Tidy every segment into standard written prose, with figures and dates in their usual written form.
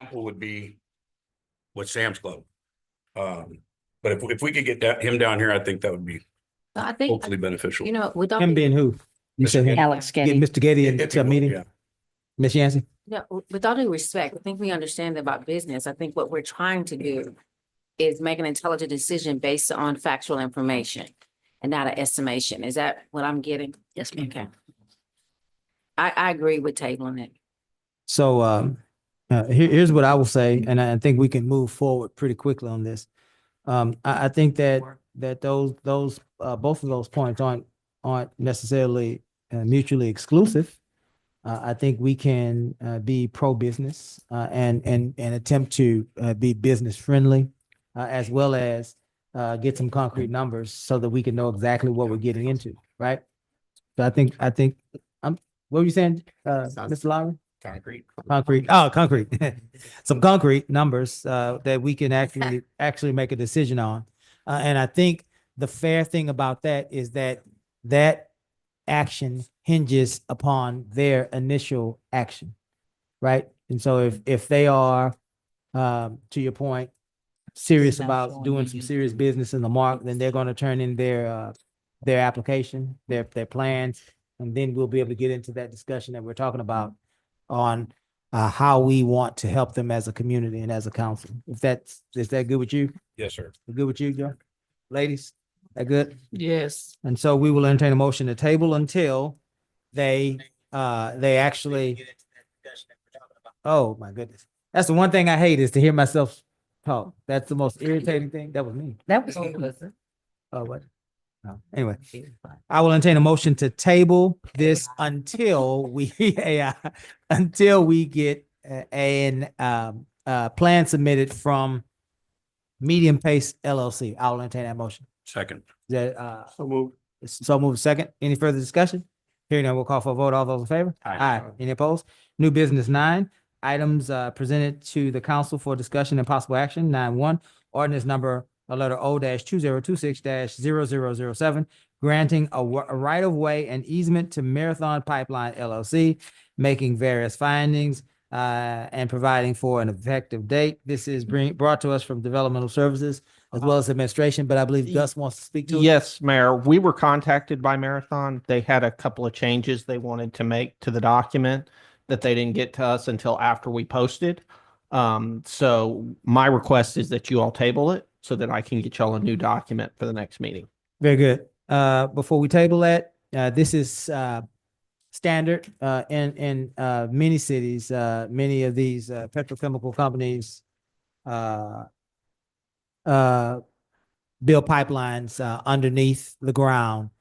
example would be with Sam's Club. But if we could get him down here, I think that would be I think, hopefully beneficial. you know, with all Him being who? You Mr. said him? Getty. Alex Get Getty, Mr. Getty If into you a will, meeting? yeah. Ms. Yancey? yeah, with all due respect, I think we understand about business. I think what we're trying to do is make an intelligent decision based on factual information and not an estimation. Is that what I'm getting? Yes, ma'am. Okay. I agree with tabling it. So here's what I will say, and I think we can move forward pretty quickly on this. I think that those both of those points aren't necessarily mutually exclusive. I think we can be pro-business and attempt to be business friendly, as well as get some concrete numbers so that we can know exactly what we're getting into, right? So I think what were you saying, Mr. Lowry? Concrete. Concrete. Some concrete numbers that we can actually make a decision on. And I think the fair thing about that is that action hinges upon their initial action, right? And so if they are, to your point, serious about doing some serious business in the Marque, then they're going to turn in their application, their plans, and then we'll be able to get into that discussion that we're talking about on how we want to help them as a community and as a council. Is that good with you? Yes, sir. Good with you, Joe? Ladies, that good? Yes. And so we will entertain a motion to table until they actually. Oh, my goodness. That's the one thing I hate is to hear myself talk. That's the most irritating thing. That was me. That was. Oh, what? No. Anyway, I will entertain a motion to table this until we until we get an plan submitted from Medium Pace LLC. I will entertain that motion. Second. That so move second. Any further discussion? Hearing none, we'll call for a vote. All those in favor? Aye. Any opposed? New business 9. Items presented to the council for discussion and possible action. 9.1. Ordinance number letter O-2026-0007, granting a right of way and easement to Marathon Pipeline LLC, making various findings and providing for an effective date. This is brought to us from Developmental Services as well as administration, but I believe Gus wants to speak to it. Yes, Mayor. We were contacted by Marathon. They had a couple of changes they wanted to make to the document that they didn't get to us until after we posted. So my request is that you all table it so that I can get y'all a new document for the next meeting. Very good. Before we table that, this is standard in many cities. Many of these petrochemical companies build pipelines underneath the ground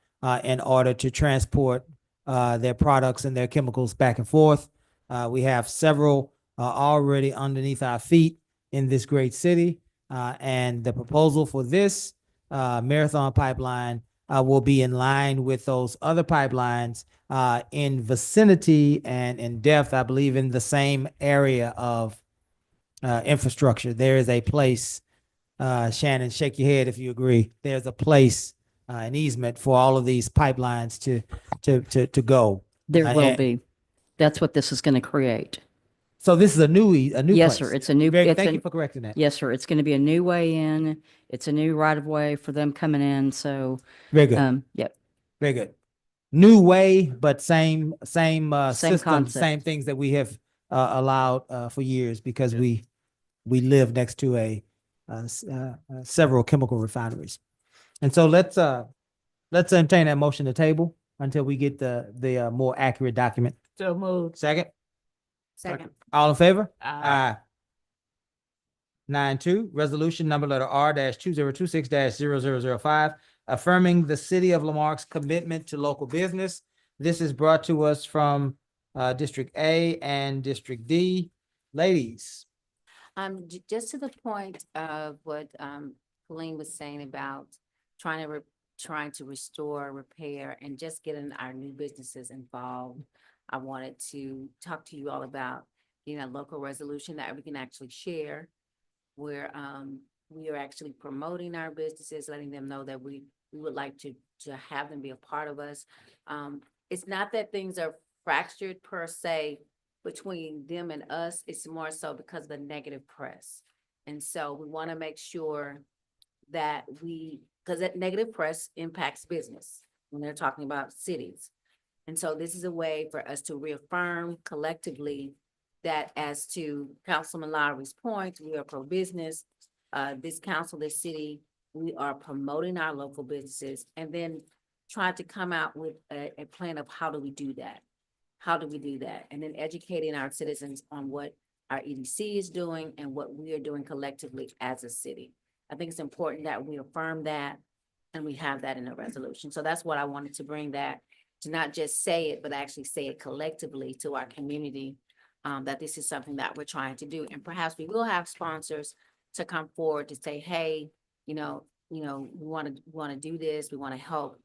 in order to transport their products and their chemicals back and forth. We have several already underneath our feet in this great city. And the proposal for this Marathon pipeline will be in line with those other pipelines in vicinity and in depth, I believe, in the same area of infrastructure. There is a place, Shannon, shake your head if you agree. There's a place, an easement for all of these pipelines to go. There will and- be. That's what this is going to create. So this is a new Yes, place. sir. It's a new. Thank it's you a- for correcting that. Yes, sir. It's going to be a new way in. It's a new right of way for them coming in. So, Very good. yep. Very good. New way, but same system, concept. same things that we have allowed for years because we live next to several chemical refineries. And so let's entertain that motion to table until we get the more accurate document. So moved. Second, Second. all in favor? Aye. 9.2, resolution number letter R-2026-0005, affirming the city of Lamarck's commitment to local business. This is brought to us from District A and District D. Ladies. Just to the point of what Colleen was saying about trying to restore, repair, and just getting our new businesses involved. I wanted to talk to you all about, a local resolution that we can actually share, where we are actually promoting our businesses, letting them know that we would like to have them be a part of us. It's not that things are fractured per se, between them and us, it's more so because of the negative press. And so we want to make sure that because that negative press impacts business when they're talking about cities. And so this is a way for us to reaffirm collectively that as to Councilman Lowry's point, we are pro-business. This council, this city, we are promoting our local businesses and then trying to come out with a plan of how do we do that? How do we do that? And then educating our citizens on what our EDC is doing and what we are doing collectively as a city. I think it's important that we affirm that and we have that in the resolution. So that's what I wanted to bring that, to not just say it, but actually say it collectively to our community, that this is something that we're trying to do. And perhaps we will have sponsors to come forward to say, hey, we want to do this. We want to help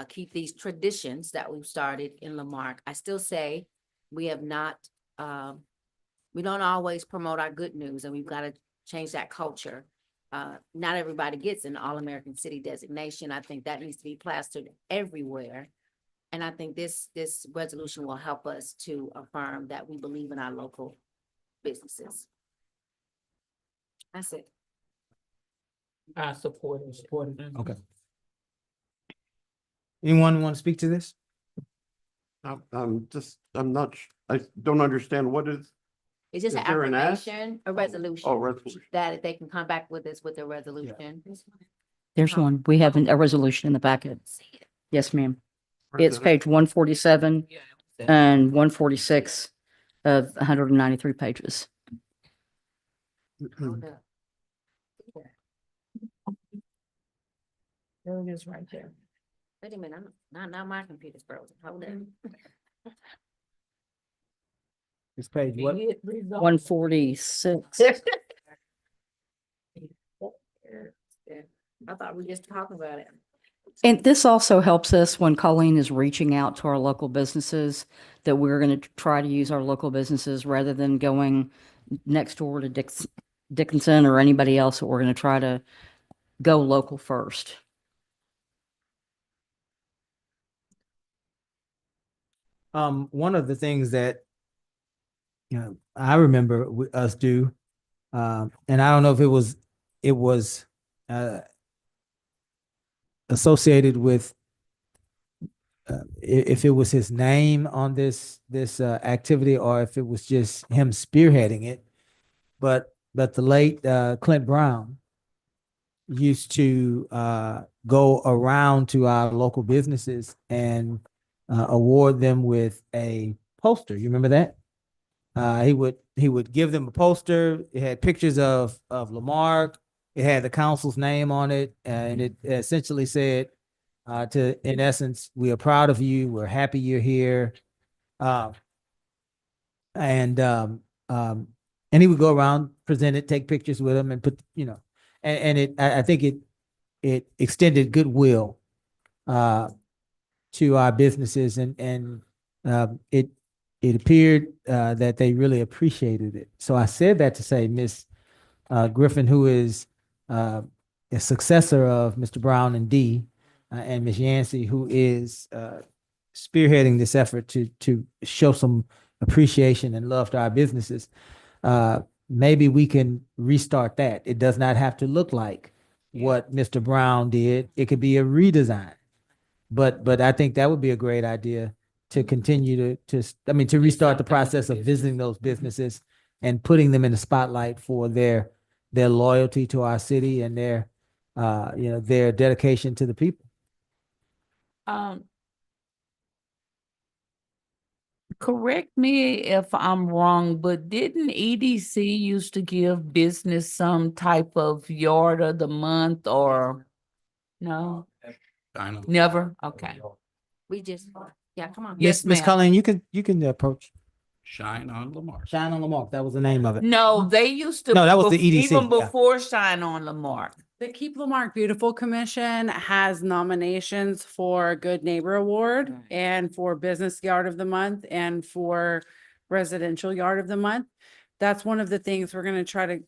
keep these traditions that we've started in Lamarque. I still say we have not, we don't always promote our good news, and we've got to change that culture. Not everybody gets an All-American City designation. I think that needs to be plastered everywhere. And I think this resolution will help us to affirm that we believe in our local businesses. That's it. I support it. Okay. Anyone want to speak to this? I'm not, I don't understand what is, It's just Is an there an ask? affirmation, a resolution. oh, resolution. That they can come back with us with a resolution. There's one. We have a resolution in the packet. Yes, ma'am. It's page 147 and 146 of 193 pages. Hold up. There it is right there. Wait a minute, now my computer's frozen. Hold up. This page, what? 146. I thought we just talked about it. And this also helps us when Colleen is reaching out to our local businesses, that we're going to try to use our local businesses rather than going next door to Dickinson or anybody else. That we're going to try to go local first. One of the things that, I remember us do, and I don't know if it was associated with if it was his name on this activity or if it was just him spearheading it, but the late Clint Brown used to go around to our local businesses and award them with a poster. You remember that? He would give them a poster. It had pictures of Lamarque. It had the council's name on it, and it essentially said, in essence, we are proud of you. We're happy you're here. And he would go around, present it, take pictures with them, and put, I think it extended goodwill to our businesses, and it appeared that they really appreciated it. So I said that to say Miss Griffin, who is a successor of Mr. Brown and D, and Miss Yancey, who is spearheading this effort to show some appreciation and love to our businesses. Maybe we can restart that. It does not have to look like what Mr. Brown did. It could be a redesign. But I think that would be a great idea to continue to restart the process of visiting those businesses and putting them in the spotlight for their loyalty to our city and their dedication to the people. Correct me if I'm wrong, but didn't EDC used to give business some type of yard of the month or no? I know. Never? Okay. We just, yeah, come on. Yes, Miss ma'am. Colleen, you can approach. Shine on Lamar. Shine on Lamarque. That was the name of it. No, they used to. No, that was the EDC, Even yeah. before Shine on Lamarque. The Keep Lamarque Beautiful Commission has nominations for Good Neighbor Award Right. and for Business Yard of the Month and for Residential Yard of the Month. That's one of the things we're going to try to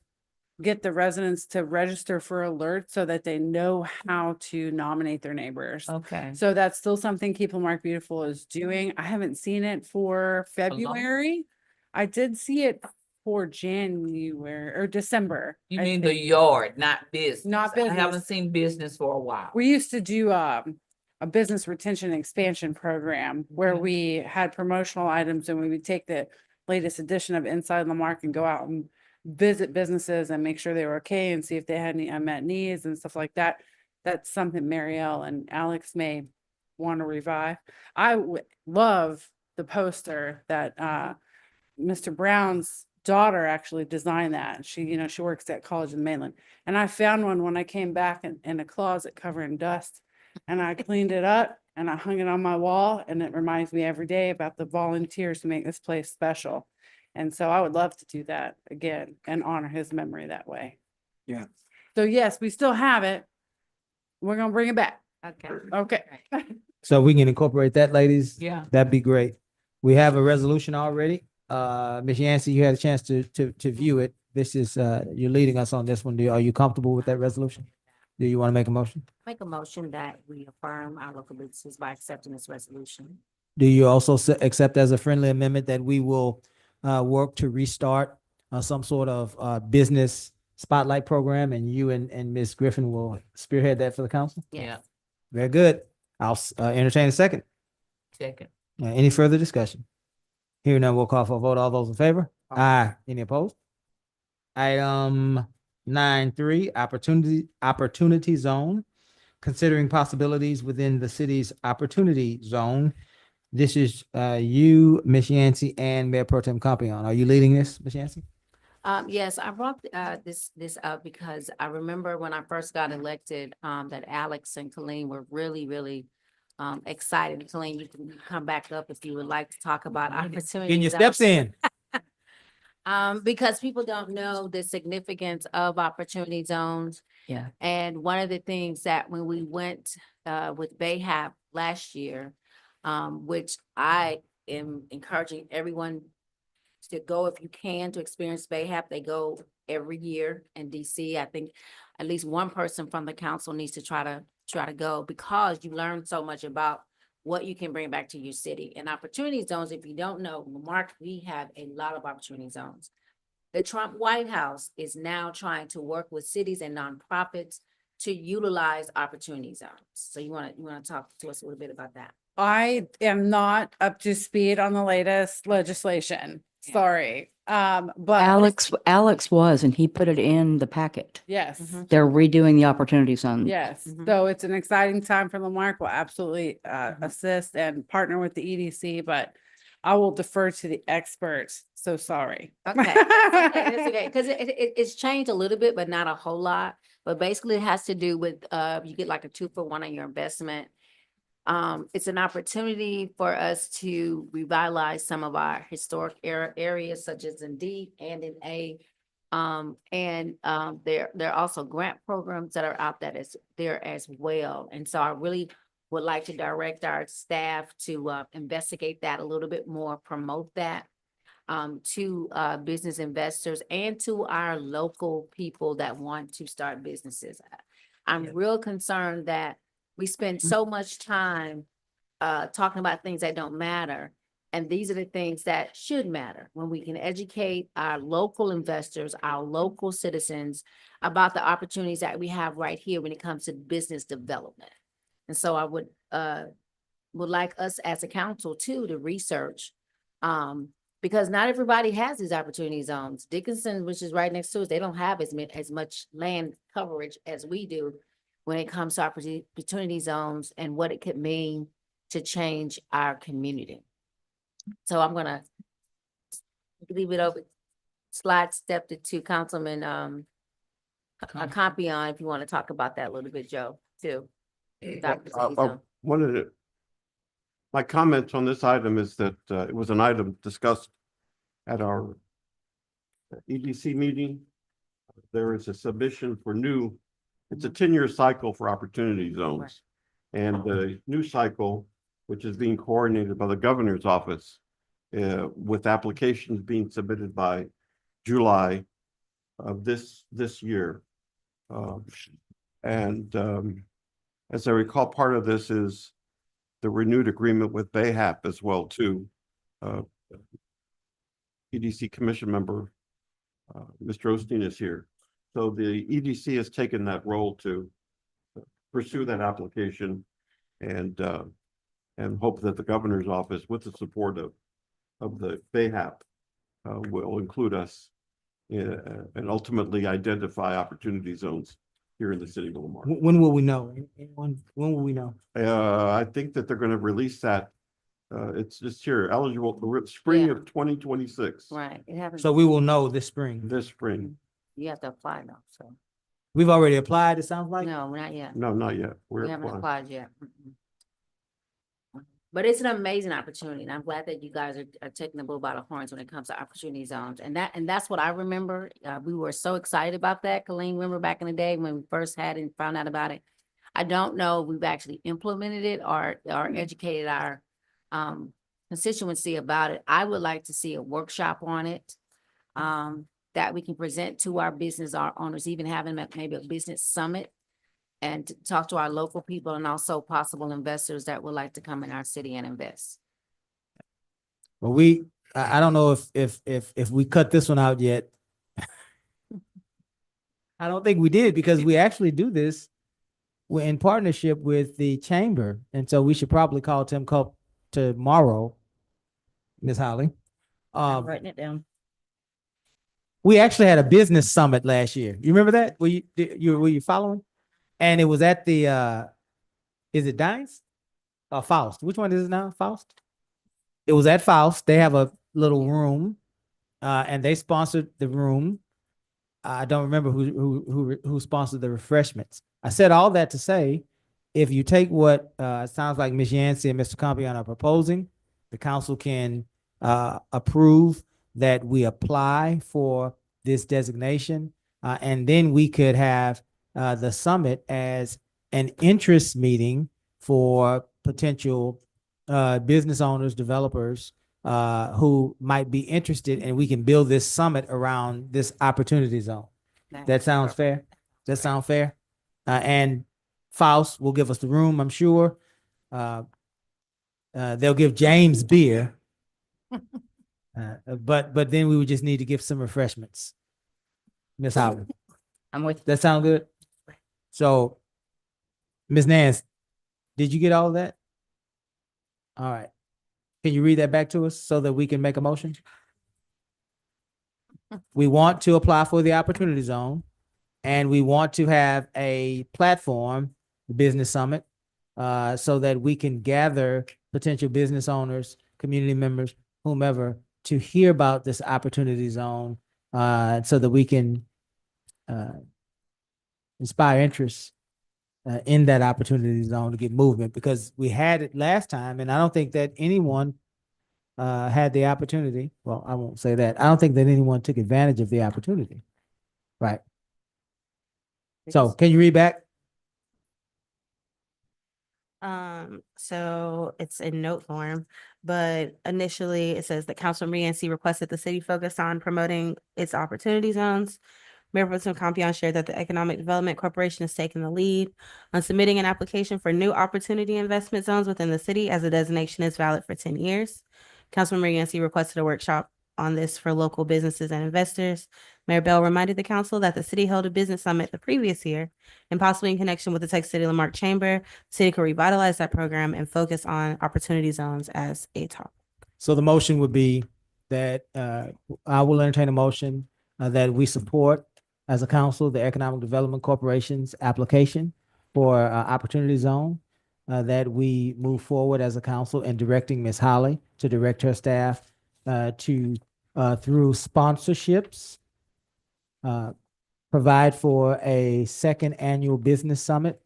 get the residents to register for alerts so that they know how to nominate their neighbors. Okay. So that's still something Keep Lamarque Beautiful is doing. I haven't seen it for February. I did see it for January or December. You I mean the think. yard, not business? Not I haven't business. seen business for a while. We used to do a business retention expansion program where Okay. we had promotional items and we would take the latest edition of Inside the Mark and go out and visit businesses and make sure they were okay and see if they had any unmet needs and stuff like that. That's something Marielle and Alex may want to revive. I would love the poster that Mr. Brown's daughter actually designed that. She works at college in Mainland. And I found one when I came back in a closet covered in dust. And I cleaned it up and I hung it on my wall. And it reminds me every day about the volunteers who make this place special. And so I would love to do that again and honor his memory that way. Yeah. So yes, we still have it. We're gonna bring it back. Okay. Okay. So we can incorporate that, ladies. Yeah. That'd be great. We have a resolution already. Ms. Yancey, you had a chance to view it. This is, you're leading us on this one. Are you comfortable with that resolution? Do you want to make a motion? Make a motion that we affirm our local businesses by accepting this resolution. Do you also accept as a friendly amendment that we will work to restart some sort of business spotlight program, and you and Ms. Griffin will spearhead that for the council? Yeah. Very good. I'll entertain a second. Second. Any further discussion? Hearing none, we'll call for a vote. All those in favor? Aye. Any opposed? Item 9.3, opportunity zone. Considering possibilities within the city's opportunity zone. This is you, Ms. Yancey, and Mayor Pro Tem Compion. Are you leading this, Ms. Yancey? Yes, I brought this up because I remember when I first got elected, that Alex and Colleen were really excited. Colleen, you can come back up if you would like to talk about opportunities. Getting your steps in. Because people don't know the significance of opportunity zones. Yeah. And one of the things that when we went with Bayhap last year, which I am encouraging everyone to go if you can to experience Bayhap. They go every year in DC. I think at least one person from the council needs to try to go because you learn so much about what you can bring back to your city. And opportunity zones, if you don't know, Marque, we have a lot of opportunity zones. The Trump White House is now trying to work with cities and nonprofits to utilize opportunity zones. So you want to talk to us a little bit about that? I am not up to speed on the latest legislation. Yeah. Sorry. But Alex was, and he put it in the packet. yes. Mhm. They're redoing the opportunity zone. Yes, Mhm. so it's an exciting time for Lamarck. We'll absolutely assist and partner with the EDC, but I will defer to the experts. So sorry. Okay. That's okay, because it's changed a little bit, but not a whole lot. But basically it has to do with, you get like a 2-for-1 on your investment. It's an opportunity for us to revitalize some of our historic areas such as in D and in A. There are also grant programs that are out there as well. And so I really would like to direct our staff to investigate that a little bit more, promote that to business investors and to our local people that want to start businesses. I'm real concerned that we spend so much time talking about things that don't matter. And these are the things that should matter when we can educate our local investors, our local citizens about the opportunities that we have right here when it comes to business development. And so I would like us as a council too to research because not everybody has these opportunity zones. Dickinson, which is right next to us, they don't have as much land coverage as we do when it comes to opportunity zones and what it could mean to change our community. So I'm gonna leave it over, step to Councilman Compion, if you want to talk about that a little bit, Joe, too. My comments on this item is that it was an item discussed at our EDC meeting. There is a submission for it's a 10-year cycle for opportunity zones. And the new cycle, which is being coordinated by the governor's office, with applications being submitted by July of this year. As I recall, part of this is the renewed agreement with Bayhap as well too. EDC commission member, Mr. Osteen is here. So the EDC has taken that role to pursue that application and hope that the governor's office, with the support of the FAHAP, will include us and ultimately identify opportunity zones here in the city of Lamar. When will we know? When will we know? I think that they're going to release that. It's just here, eligible for spring Yeah. of 2026. Right, it happens. So we will know this spring. This spring. You have to apply though, so, We've already applied, it sounds like? no, not yet. No, not yet. We We're haven't applying. applied yet. But it's an amazing opportunity, and I'm glad that you guys are taking the bull by the horns when it comes to opportunity zones. And that's what I remember. We were so excited about that. Colleen, remember back in the day when we first had and found out about it? I don't know if we've actually implemented it or educated our constituency about it. I would like to see a workshop on it that we can present to our business, our owners, even having maybe a business summit, and to talk to our local people and also possible investors that would like to come in our city and invest. Well, I don't know if we cut this one out yet. I don't think we did, because we actually do this. We're in partnership with the chamber, and so we should probably call Tim Culp tomorrow, Ms. Holly. I'm writing it down. We actually had a business summit last year. You remember that? Were you following? And it was at the is it Dines or Faust? Which one is it now? Faust? It was at Faust. They have a little room, and they sponsored the room. I don't remember who sponsored the refreshments. I said all that to say, if you take what it sounds like Ms. Yancey and Mr. Compion are proposing, the council can approve that we apply for this designation, and then we could have the summit as an interest meeting for potential business owners, developers who might be interested, and we can build this summit around this opportunity zone. That sounds fair? Does that sound fair? And Faust will give us the room, I'm sure. They'll give James beer. But then we would just need to give some refreshments. Ms. Howard, I'm with you. that sound good? So, Ms. Nance, did you get all of that? All right. Can you read that back to us so that we can make a motion? We want to apply for the opportunity zone, and we want to have a platform, the business summit, so that we can gather potential business owners, community members, whomever, to hear about this opportunity zone, so that we can inspire interest in that opportunity zone to get movement, because we had it last time, and I don't think that anyone had the opportunity. Well, I won't say that. I don't think that anyone took advantage of the opportunity. Right. So can you read back? So it's in note form, but initially it says that Councilman Yancey requested the city focus on promoting its opportunity zones. Mayor Pro Tem Compion shared that the Economic Development Corporation is taking the lead on submitting an application for new opportunity investment zones within the city, as the designation is valid for 10 years. Councilman Yancey requested a workshop on this for local businesses and investors. Mayor Bell reminded the council that the city held a business summit the previous year, and possibly in connection with the Texas City Marque Chamber, the city could revitalize that program and focus on opportunity zones as a topic. So the motion would be that I will entertain a motion that we support as a council the Economic Development Corporation's application for opportunity zone, that we move forward as a council in directing Ms. Holly to direct her staff to through sponsorships provide for a second annual business summit.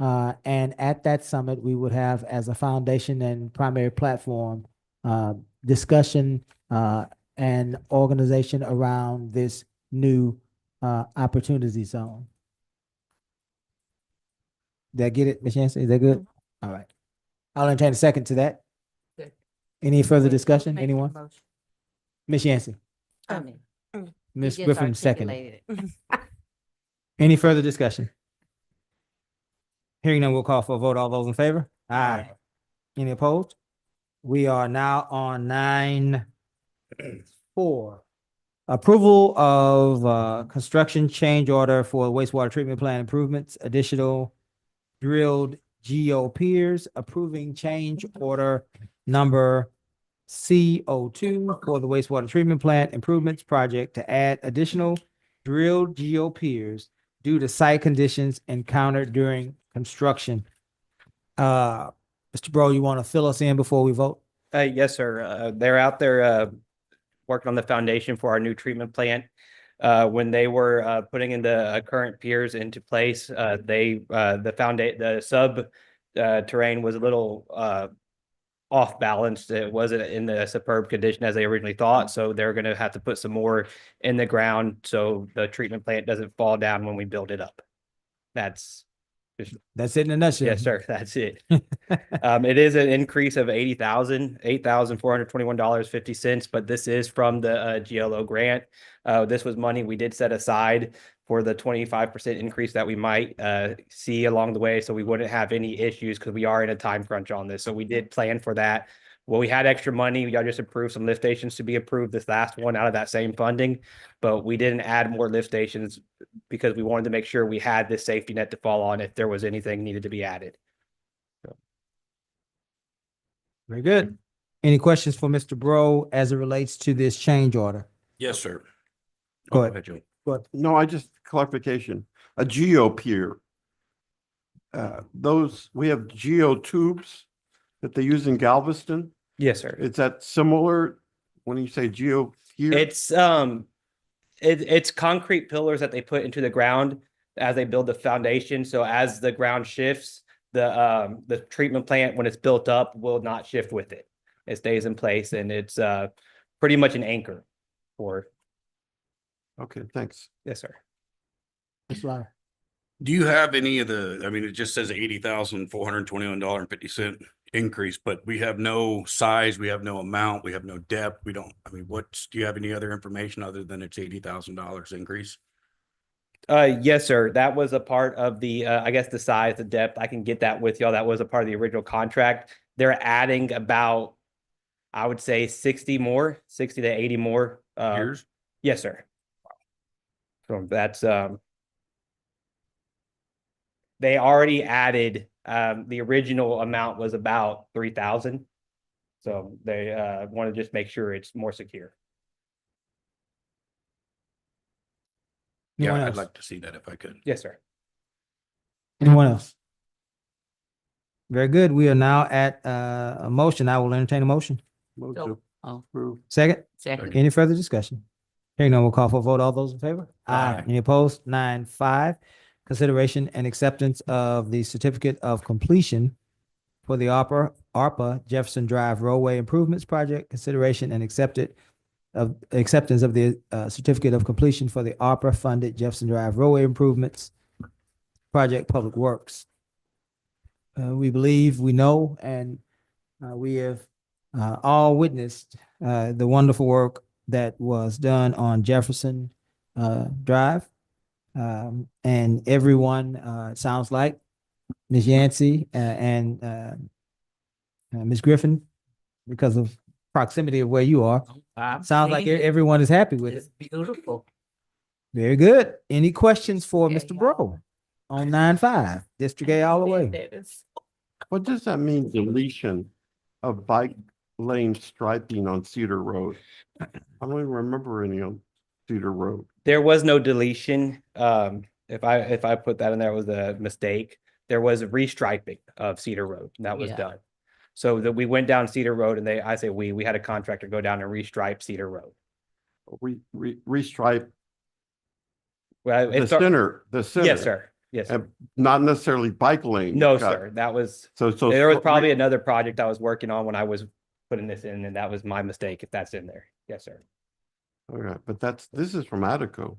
And at that summit, we would have as a foundation and primary platform discussion and organization around this new opportunity zone. Did I get it, Ms. Yancey? Is that good? All right. I'll entertain a second to that. Good. Any further discussion? Make a Anyone? motion. Ms. Yancey? I mean, Ms. you just Griffin seconded. articulated it. Any further discussion? Hearing none, we'll call for a vote. All those in favor? Aye. Any opposed? We are now on 9-4. 4, approval of construction change order for wastewater treatment plant improvements, additional drilled geo piers, approving change order number CO2 for the wastewater treatment plant improvements project to add additional drilled geo piers due to site conditions encountered during construction. Mr. Bro, you want to fill us in before we vote? Yes, sir. They're out there working on the foundation for our new treatment plant. When they were putting in the current piers into place, the sub terrain was a little off balance. It wasn't in the superb condition as they originally thought. So they're going to have to put some more in the ground so the treatment plant doesn't fall down when we build it up. That's it in a nutshell. Yes, sir. That's it. It is an increase of $8,421.50, but this is from the GLO grant. This was money we did set aside for the 25% increase that we might see along the way, so we wouldn't have any issues because we are in a time crunch on this. So we did plan for that. Well, we had extra money. We just approved some lift stations to be approved this last one out of that same funding, but we didn't add more lift stations because we wanted to make sure we had this safety net to fall on if there was anything needed to be added. Very good. Any questions for Mr. Bro as it relates to this change order? Yes, sir. Go Oh, ahead. Joe. No, I just clarification, a geo pier. We have geo tubes that they use in Galveston. Yes, sir. Is that similar when you say geo pier? It's concrete pillars that they put into the ground as they build the foundation. So as the ground shifts, the treatment plant, when it's built up, will not shift with it. It stays in place, and it's pretty much an anchor for. Okay, thanks. Yes, sir. Ms. Lyer. Do you have any of the, I mean, it just says $80,421.50 increase, but we have no size, we have no amount, we have no depth. We don't, I mean, do you have any other information other than it's $80,000 increase? Yes, sir. That was a part of the, I guess the size, the depth. I can get that with y'all. That was a part of the original contract. They're adding about, I would say 60 to 80 more. Years? Yes, sir. So that's, they already added, the original amount was about 3,000. So they want to just make sure it's more secure. Yeah, Anyone I'd else? like to see that if I could. Yes, sir. Anyone else? Very good. We are now at a motion. I will entertain a motion. Move So- to Oh, approve. Second, second. any further discussion? Hearing none, we'll call for a vote. All those in favor? Aye. Any opposed? 9-5. Consideration and acceptance of the certificate of completion for the ARPA Jefferson Drive roadway improvements project. Consideration and acceptance of the certificate of completion for the ARPA funded Jefferson Drive roadway improvements project, Public Works. We believe, we know, and we have all witnessed the wonderful work that was done on Jefferson Drive. And everyone, it sounds like Ms. Yancey and Ms. Griffin, because of proximity of where you are, I've sounds like seen it. everyone is happy with it. It's beautiful. Very good. Any questions for Yeah, Mr. y'all. Bro on 9-5, District A all the way? That is- What does that mean, deletion of bike lane striping on Cedar Road? I don't even remember any on Cedar Road. There was no deletion. If I put that in there, it was a mistake. There was a restriping of Cedar Road. And that was Yeah. done. So that we went down Cedar Road, and we had a contractor go down and restripe Cedar Road. Restripe Well, the it's our- center, Yes, sir. Yes, sir. And not necessarily bike lane. No, Got- sir. That was, So there was probably another project I was working on when I was putting this in, and that was my mistake if that's in there. Yes, sir. Okay, but this is from Attico.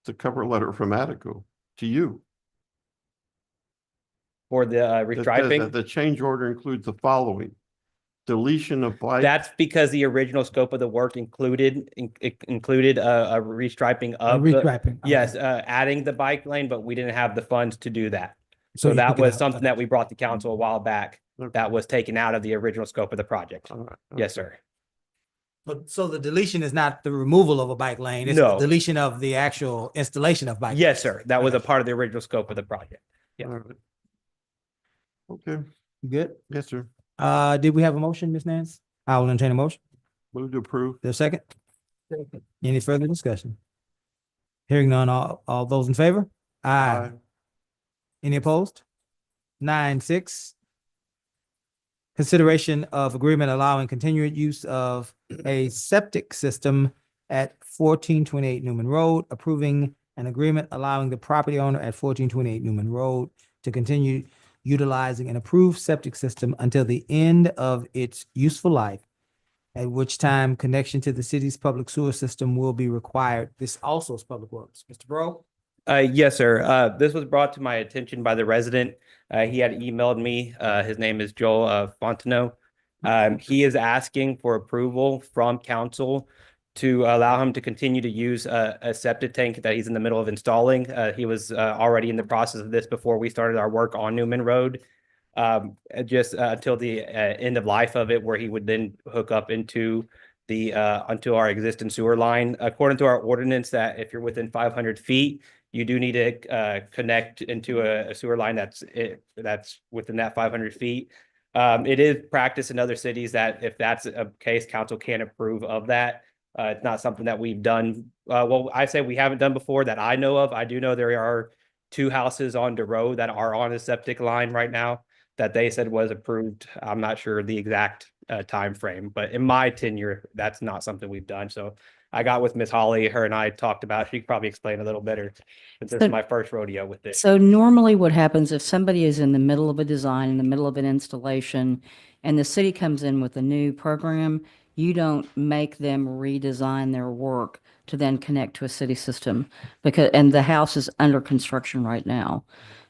It's a cover letter from Attico to you. For the That says that restriping, the change order includes the following: deletion of bike. that's because the original scope of the work included a restriping of the, Restriping. yes, Okay. adding the bike lane, but we didn't have the funds to do that. So So you that took it was out. something that we brought to council a while back Okay. that was taken out of the original scope of the project. All right, Yes, okay. sir. But so the deletion is not the removal of a bike lane, it's the No. deletion of the actual installation of bike. Yes, lanes. sir. That was a Okay. part of the original scope of the project. Yeah. All right. Okay, You good? yes, sir. Did we have a motion, Ms. Nance? I will entertain a motion. Move to approve. There's a second? Any further discussion? Hearing none, all those in favor? Aye. Any opposed? 9-6. Consideration of agreement allowing continued use of a septic system at 1428 Newman Road, approving an agreement allowing the property owner at 1428 Newman Road to continue utilizing an approved septic system until the end of its useful life, at which time connection to the city's public sewer system will be required. This also is Public Works. Mr. Bro? Yes, sir. This was brought to my attention by the resident. He had emailed me. His name is Joel Fontenot. He is asking for approval from council to allow him to continue to use a septic tank that he's in the middle of installing. He was already in the process of this before we started our work on Newman Road. Just until the end of life of it, where he would then hook up into the onto our existing sewer line. According to our ordinance, that if you're within 500 feet, you do need to connect into a sewer line that's within that 500 feet. It is practice in other cities that if that's a case, council can't approve of that. It's not something that we've done. Well, I say we haven't done before that I know of. I do know there are 2 houses on the road that are on a septic line right now that they said was approved. I'm not sure the exact time frame, but in my tenure, that's not something we've done. So I got with Miss Holly, her and I talked about, she could probably explain a little better, since this is my first rodeo with this. So normally what happens if somebody is in the middle of a design, in the middle of an installation, and the city comes in with a new program, you don't make them redesign their work to then connect to a city system, and the house is under construction right now.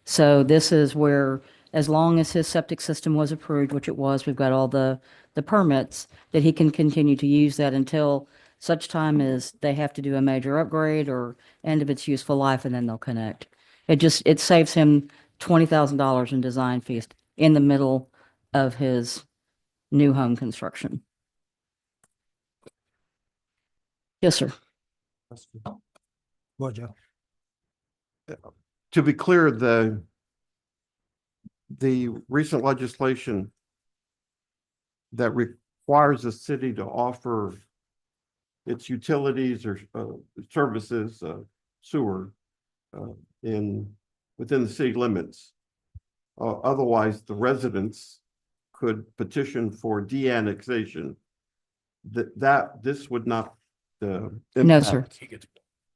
So this is where, as long as his septic system was approved, which it was, we've got all the permits, that he can continue to use that until such time as they have to do a major upgrade or end of its useful life, and then they'll connect. It saves him $20,000 in design fees in the middle of his new home construction. Yes, sir. Go ahead, Joe. To be clear, the recent legislation that requires the city to offer its utilities or services, sewer, within the city limits. Otherwise, the residents could petition for de-annexation. This would not. No, sir.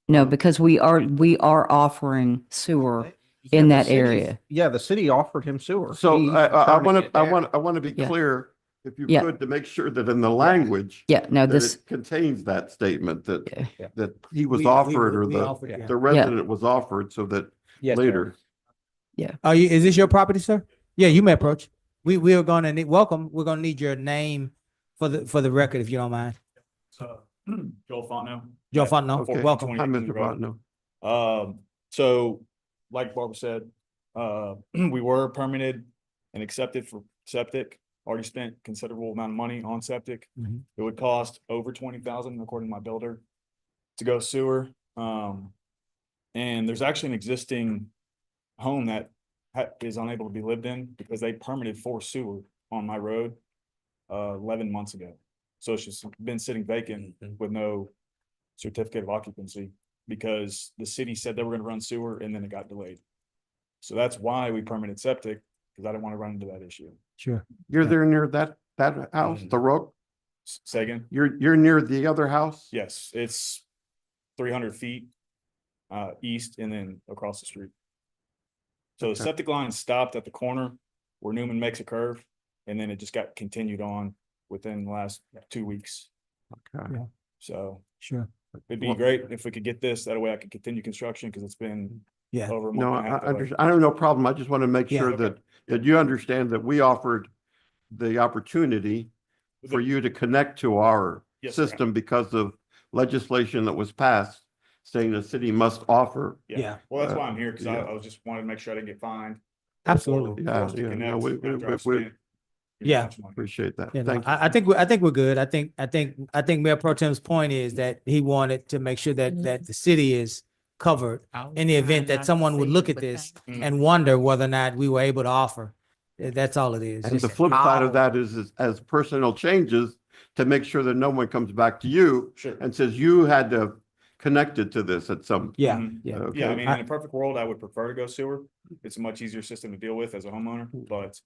No, because we are offering sewer in that area. Yeah, the city offered him sewer. So He's I turning want it to, down. I want to be Yeah. clear, if you Yeah. could, to make sure that in the language. Yeah, no, that this, it contains that statement Yeah. that he was We offered, or we the offered, yeah. the resident was offered, so that Yes, sir. later. Is this your property, sir? Yeah, you may approach. We are gonna need, welcome, we're gonna need your name for the record, if you don't mind. Joel Fontenot. Joe Fontenot, Okay. welcome. Hi, Mr. Botno. So like Barbara said, we were permitted and accepted for septic, already spent considerable amount of money on septic. Mhm. It would cost over 20,000 according to my builder to go sewer. And there's actually an existing home that is unable to be lived in because they permitted for sewer on my road 11 months ago. So it's just been sitting vacant with no certificate of occupancy because the city said they were going to run sewer and then it got delayed. So that's why we permitted septic, because I didn't want to run into that issue. Sure. You're there near that house, the road? Say again? You're near the other house? Yes, it's 300 feet east and then across the street. So the Okay. septic line stopped at the corner where Newman makes a curve, and then it just got continued on within the last 2 weeks. Okay. Yeah. So Sure. it'd be Well- great if we could get this, that way I could continue construction, because it's been Yeah. over a month No, and a half. delay. I have no problem. I just want to make Yeah. sure Okay. that you understand that we offered the opportunity for you to connect to our Yes, sir. system because of legislation that was passed saying the city must offer. Yeah. Well, that's why I'm here, because Yeah. I was just wanted to make sure I didn't get fined. Absolutely. Yeah, Forced to yeah, connect no, after I've spent, pretty Yeah. much money. Appreciate that. You know, Thank you. I think we're good. I think Mayor Pro Tem's point is that he wanted to make sure that the city is covered in the event that someone would look at this and wonder whether or not we were able to offer. That's all it is. And the Just- flip side of that is as personnel changes, to make sure that no one comes back to you Sure. and says you had to connect it to this at some. Yeah, Mhm. yeah. Okay. Yeah, I mean, in a perfect world, I would prefer to go sewer. It's a much easier system to deal with as a homeowner, but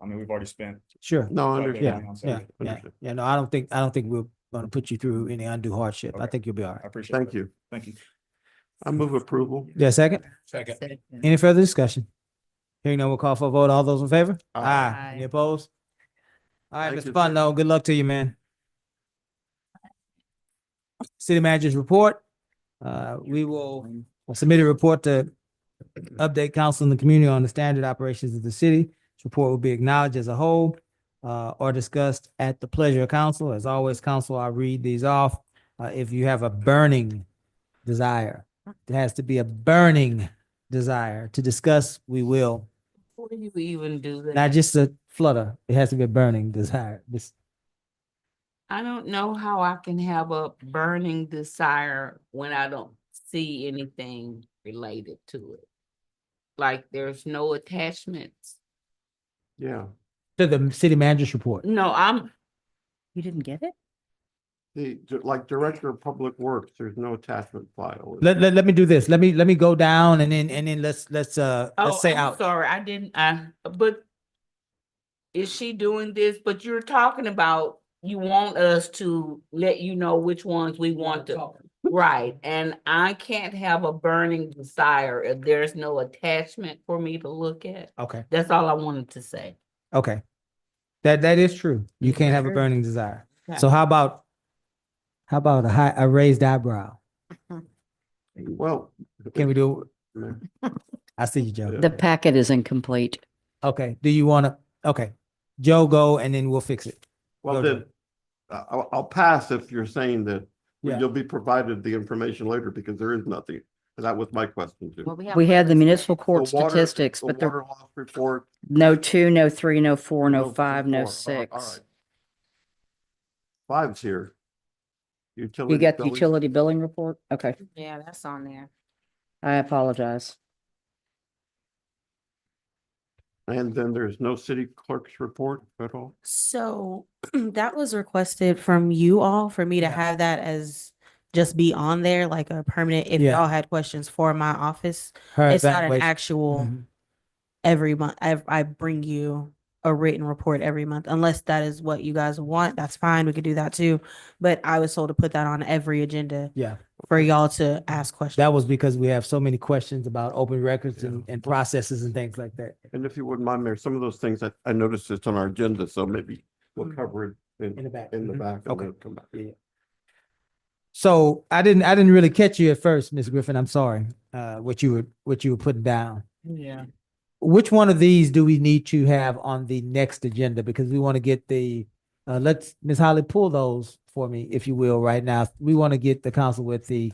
I mean, we've already spent. Sure. No, I quite a bit of understand. money on Yeah, septic. yeah, Understood. yeah. No, I don't think we're gonna put you through any undue hardship. I Okay. think you'll be all I right. appreciate it. Thank you. Thank you. I move approval. Yeah, second? Second. Any further discussion? Hearing none, we'll call for a vote. All those in favor? Aye. Any opposed? All right, Thank Mr. you, Fondo, good luck to you, man. City Manager's report. We will submit a report to update council and the community on the standard operations of the city. This report will be acknowledged as a whole or discussed at the pleasure of council. As always, council, I read these off. If you have a burning desire, there has to be a burning desire to discuss, we will. Before you even do that. Not just a flutter. It has to be a burning desire. I don't know how I can have a burning desire when I don't see anything related to it. Like there's no attachments. Yeah. To the city manager's report. No, You didn't get it? Like Director of Public Works, there's no attachment file. Let me do this. Let me go down and then let's say I'm out. sorry, I didn't, but is she doing this? But you're talking about, you want us to let you know which ones we want to. Right, and I can't have a burning desire if there's no attachment for me to look at. Okay, That's all I wanted to say. okay. That is true. You can't have a burning desire. So how about a raised eyebrow? Well. Can we do? No. I see you, Joe. The packet is incomplete. Okay, do you want to? Okay, Joe, go and then we'll fix it. Well, Go, then, I'll pass if you're saying that Yeah. you'll be provided the information later because there is nothing. That was my question too. Well, We had the municipal court The water- statistics, the but there water loss report. no 2, no 3, no 4, no no 5, no 4. All 6. right. Five's here. You got the billing. utility billing report? Okay, Yeah, that's on there. I apologize. And then there's no city clerk's report at all? So that was requested from you all for me to Yeah. have that as just be on there like a permanent, if Yeah. y'all had questions for my office. Her It's not an evaluation. actual Mhm. every month. I bring you a written report every month, unless that is what you guys want. That's fine. We could do that too. But I was told to put that on every agenda Yeah, for y'all to ask questions. that was because we have so many questions about open records and processes and things like that. And if you wouldn't mind, Mayor, some of those things I noticed it's on our agenda, so maybe we'll cover it In the back. in the Mhm. back. and Okay. then come back. Yeah. So I didn't really catch you at first, Ms. Griffin. I'm sorry. What you were putting down. Yeah. Which one of these do we need to have on the next agenda? Because we want to get let's, Ms. Holly, pull those for me, if you will, right now. We want to get the council with the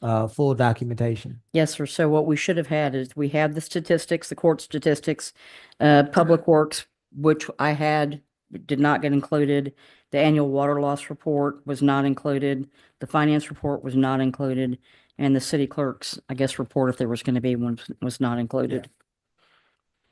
full documentation. Yes, sir. So what we should have had is we have the statistics, the court statistics, Public Works, which I had, did not get included. The annual water loss report was not included. The finance report was not included. And the city clerk's, I guess, report, if there was going to be one, was not included.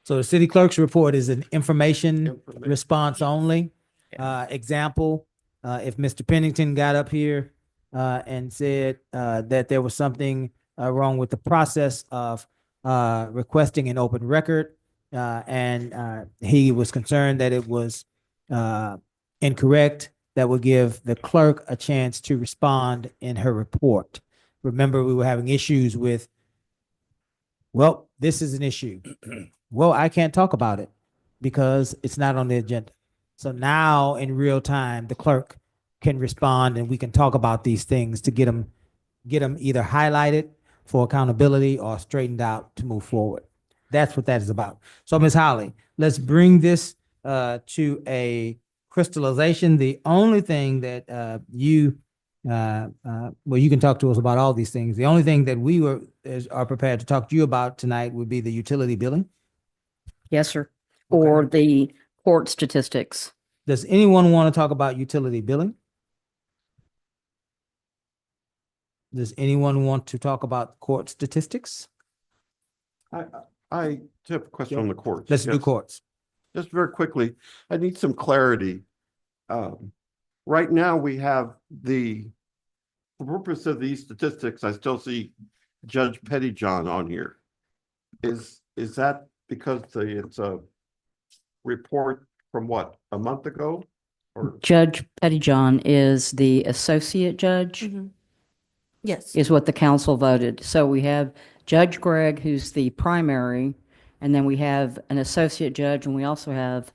So the city clerk's report is an information Information. response only. Example, if Mr. Pennington got up here and said that there was something wrong with the process of requesting an open record, and he was concerned that it was incorrect, that would give the clerk a chance to respond in her report. Remember, we were having issues with, well, this is an issue. Well, I can't talk about it because it's not on the agenda. So now in real time, the clerk can respond and we can talk about these things to get them either highlighted for accountability or straightened out to move forward. That's what that is about. So Ms. Holly, let's bring this to a crystallization. The only thing that well, you can talk to us about all these things. The only thing that we are prepared to talk to you about tonight would be the utility billing. Yes, sir. Okay. Or the court statistics. Does anyone want to talk about utility billing? Does anyone want to talk about court statistics? I have a question on the courts. Let's do Yes. courts. Just very quickly, I need some clarity. Right now, we have for purpose of these statistics, I still see Judge Pettyjohn on here. Is that because it's a report from what, a month ago? Or Judge Pettyjohn is the associate judge, Yes. is what the council voted. So we have Judge Gregg, who's the primary, and then we have an associate judge, and we also have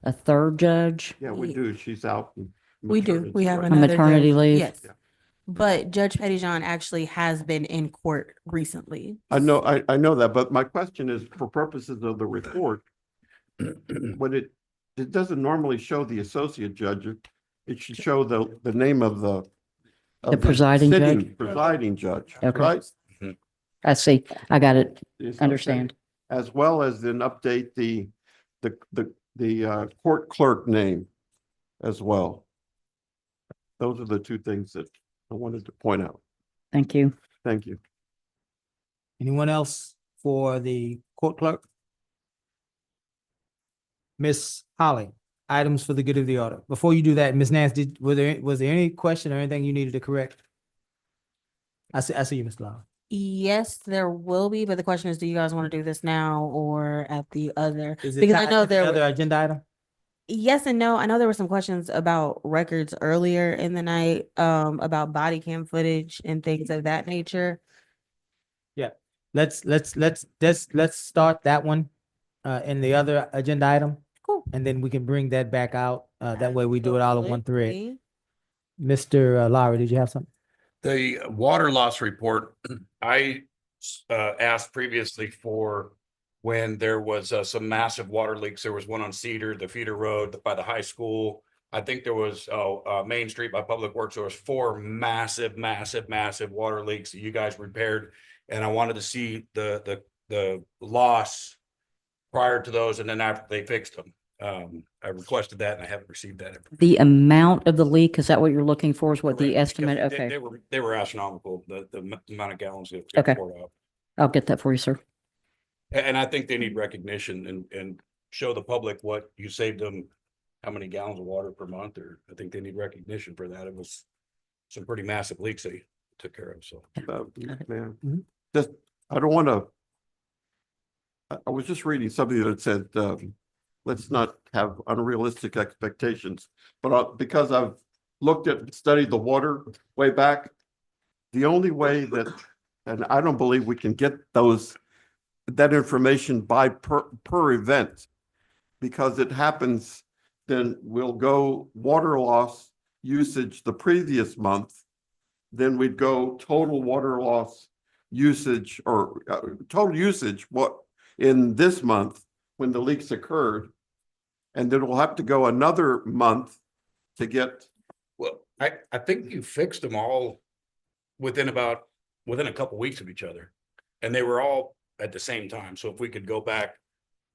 a third judge. yeah, we do. She's out. We do. We have maternity, right? another maternity judge. leave? Yes. Yeah. But Judge Pettyjohn actually has been in court recently. I know that, but my question is for purposes of the report, when it doesn't normally show the associate judge, it should show the name of the presiding sitting judge? Presiding judge, Okay. right? I see. I got it. Is- Understand. okay. As well as then update the court clerk name as well. Those are the two things that I wanted to point out. Thank you. Thank you. Anyone else for the court clerk? Miss Holly, items for the good of the order. Before you do that, Miss Nance, was there any question or anything you needed to correct? I see you, Ms. Lau. Yes, there will be, but the question is, do you guys want to do this now or at the other? Is it Because I tied know to the there other were, agenda item? yes and no. I know there were some questions about records earlier in the night, about body cam footage and things of that nature. Let's start that one in the other agenda item, Cool. and then we can bring that back out. That way we do it all in one thread. Absolutely. Mr. Lowry, did you have something? The water loss report, I asked previously for when there was some massive water leaks. There was one on Cedar, the feeder road by the high school. I think there was Main Street by Public Works. There was 4 massive water leaks that you guys repaired. And I wanted to see the loss prior to those and then after they fixed them. I requested that and I haven't received that. The amount of the leak, is that what you're looking for, is what the Correct, estimate? because Okay, They were astronomical, the amount of gallons that Okay. got poured out. I'll get that for you, sir. And I think they need recognition and show the public what you saved them, how many gallons of water per month, or I think they need recognition for that. It was some pretty massive leaks they took care of, so. Man, Mhm. just, I don't want to. I was just reading something that said, let's not have unrealistic expectations, but because I've studied the water way back, the only way that, and I don't believe we can get that information by per event, because it happens, then we'll go water loss usage the previous month, then we'd go total water loss usage or total usage what in this month when the leaks occurred, and then we'll have to go another month to get. Well, I think you fixed them all within a couple weeks of each other. And they were all at the same time. So if we could go back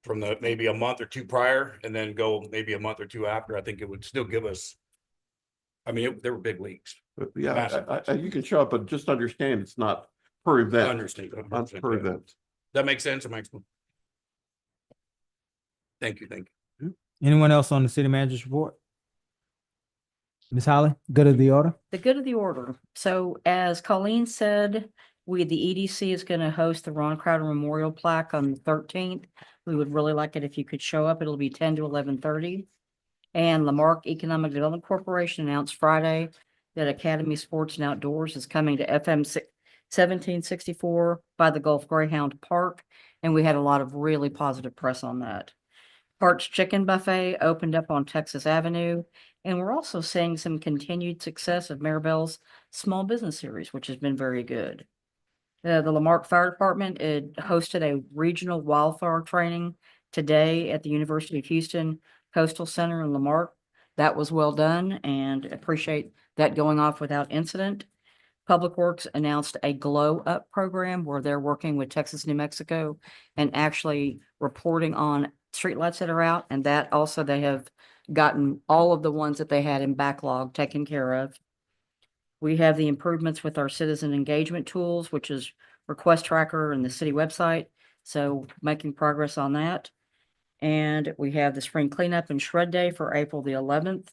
from maybe a month or two prior and then go maybe a month or two after, I think it would still give us. I mean, there were big leaks. Yeah, Massive. you can show up, but just understand it's not per I event. understand. Not per event. That makes sense. Thank you. Anyone else on the city manager's report? Ms. Holly, good of the order? The good of the order. So as Colleen said, the EDC is going to host the Ron Crowder Memorial Plaque on the 13th. We would really like it if you could show up. It'll be 10 to 11:30. And the Marque Economic Development Corporation announced Friday that Academy Sports and Outdoors is coming to FM 1764 by the Gulf Greyhound Park. And we had a lot of really positive press on that. Hart's Chicken Buffet opened up on Texas Avenue. And we're also seeing some continued success of Maribel's Small Business Series, which has been very good. The Lamarck Fire Department hosted a regional wildfire training today at the University of Houston Coastal Center in Lamarck. That was well done and appreciate that going off without incident. Public Works announced a Glow Up program where they're working with Texas, New Mexico, and actually reporting on streetlights that are out, and that also they have gotten all of the ones that they had in backlog taken care of. We have the improvements with our citizen engagement tools, which is request tracker and the city website. So making progress on that. And we have the spring cleanup and shred day for April the 11th.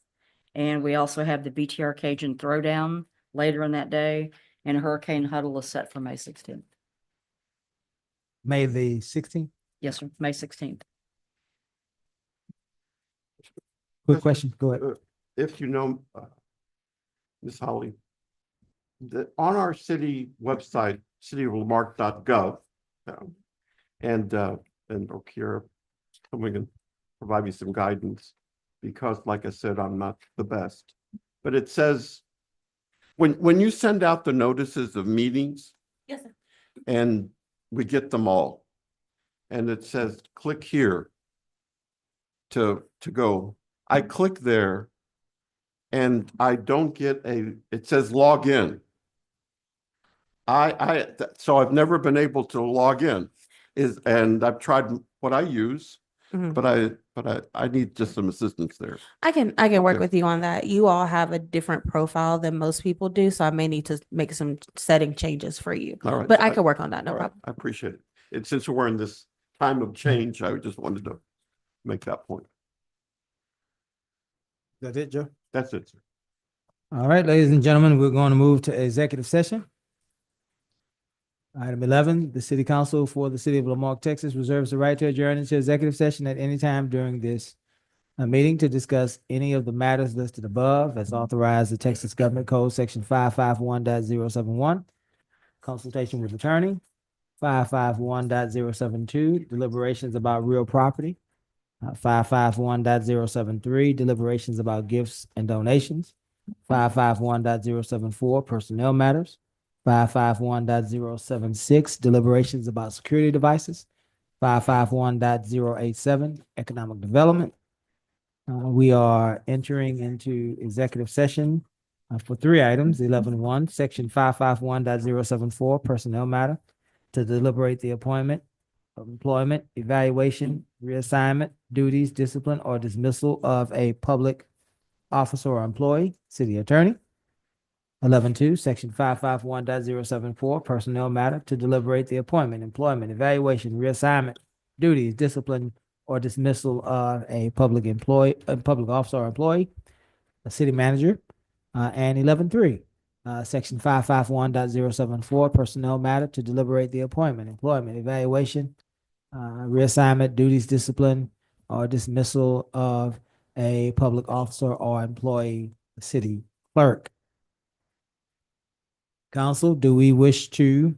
And we also have the BTR Cajun Throwdown later in that day. And Hurricane Huddle is set for May 16th. May the 16th. Yes, sir, May 16th. Quick question. Go ahead. If you know, Ms. Holly, on our city website, cityoflamarque.gov, and Okira, someone can provide me some guidance, because like I said, I'm not the best. But it says, when you send out the notices of meetings. Yes, sir. And we get them all. And it says, click here to go. I click there and I don't get it says log in. So I've never been able to log in and I've tried what I use, Mhm. but I need just some assistance there. I can work Okay. with you on that. You all have a different profile than most people do, so I may need to make some setting changes for you. All right. But I can work on that, no All right, problem. I appreciate it. And since we're in this time of change, I just wanted to make that point. That's it, Joe? That's it, sir. All right, ladies and gentlemen, we're going to move to executive session. Item 11, the city council for the city of Lamarque, Texas reserves the right to adjourn into executive session at any time during this meeting to discuss any of the matters listed above as authorized the Texas Government Code Section 551.071, consultation with attorney, 551.072, deliberations about real property, 551.073, deliberations about gifts and donations, 551.074, personnel matters, 551.076, deliberations about security devices, 551.087, economic development. We are entering into executive session for three items: 11.1, section 551.074, personnel matter, to deliberate the appointment of employment, evaluation, reassignment, duties, discipline, or dismissal of a public officer or employee, city attorney. 11.2, section 551.074, personnel matter, to deliberate the appointment, employment, evaluation, reassignment, duties, discipline, or dismissal of a public employee, a public officer or employee, a city manager. And 11.3, section 551.074, personnel matter, to deliberate the appointment, employment, evaluation, reassignment, duties, discipline, or dismissal of a public officer or employee, the city clerk. Council, do we wish to,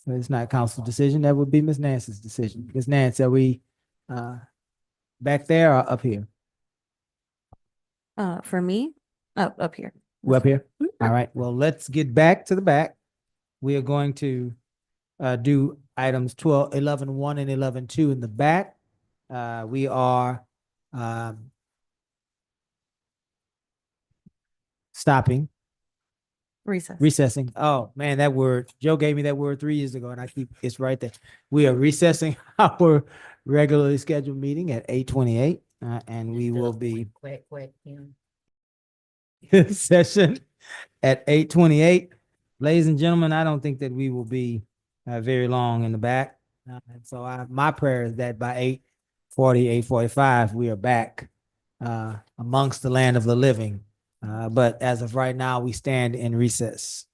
it's not council decision, that would be Ms. Nancy's decision. Ms. Nancy, are we back there or up here? For me, up here. We up here? All right, well, let's get back to the back. We are going to do items 12, 11.1 and 11.2 in the back. We are stopping, Recess. recessing. Oh, man, that word, Joe gave me that word 3 years ago and it's right there. We are recessing our regularly scheduled meeting at 8:28 and we will be Quick, yeah. in session at 8:28. Ladies and gentlemen, I don't think that we will be very long in the back. And so my prayer is that by 8:40, 8:45, we are back amongst the land of the living. But as of right now, we stand in recess.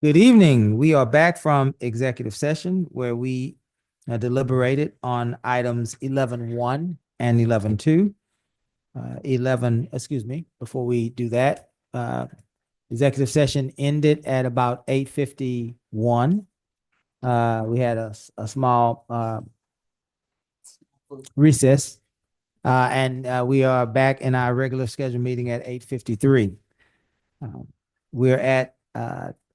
Good evening. We are back from executive session where we deliberated on items 11.1 and 11.2. 11, excuse me, before we do that, executive session ended at about 8:51. We had a small recess. And we are back in our regular scheduled meeting at 8:53. We're at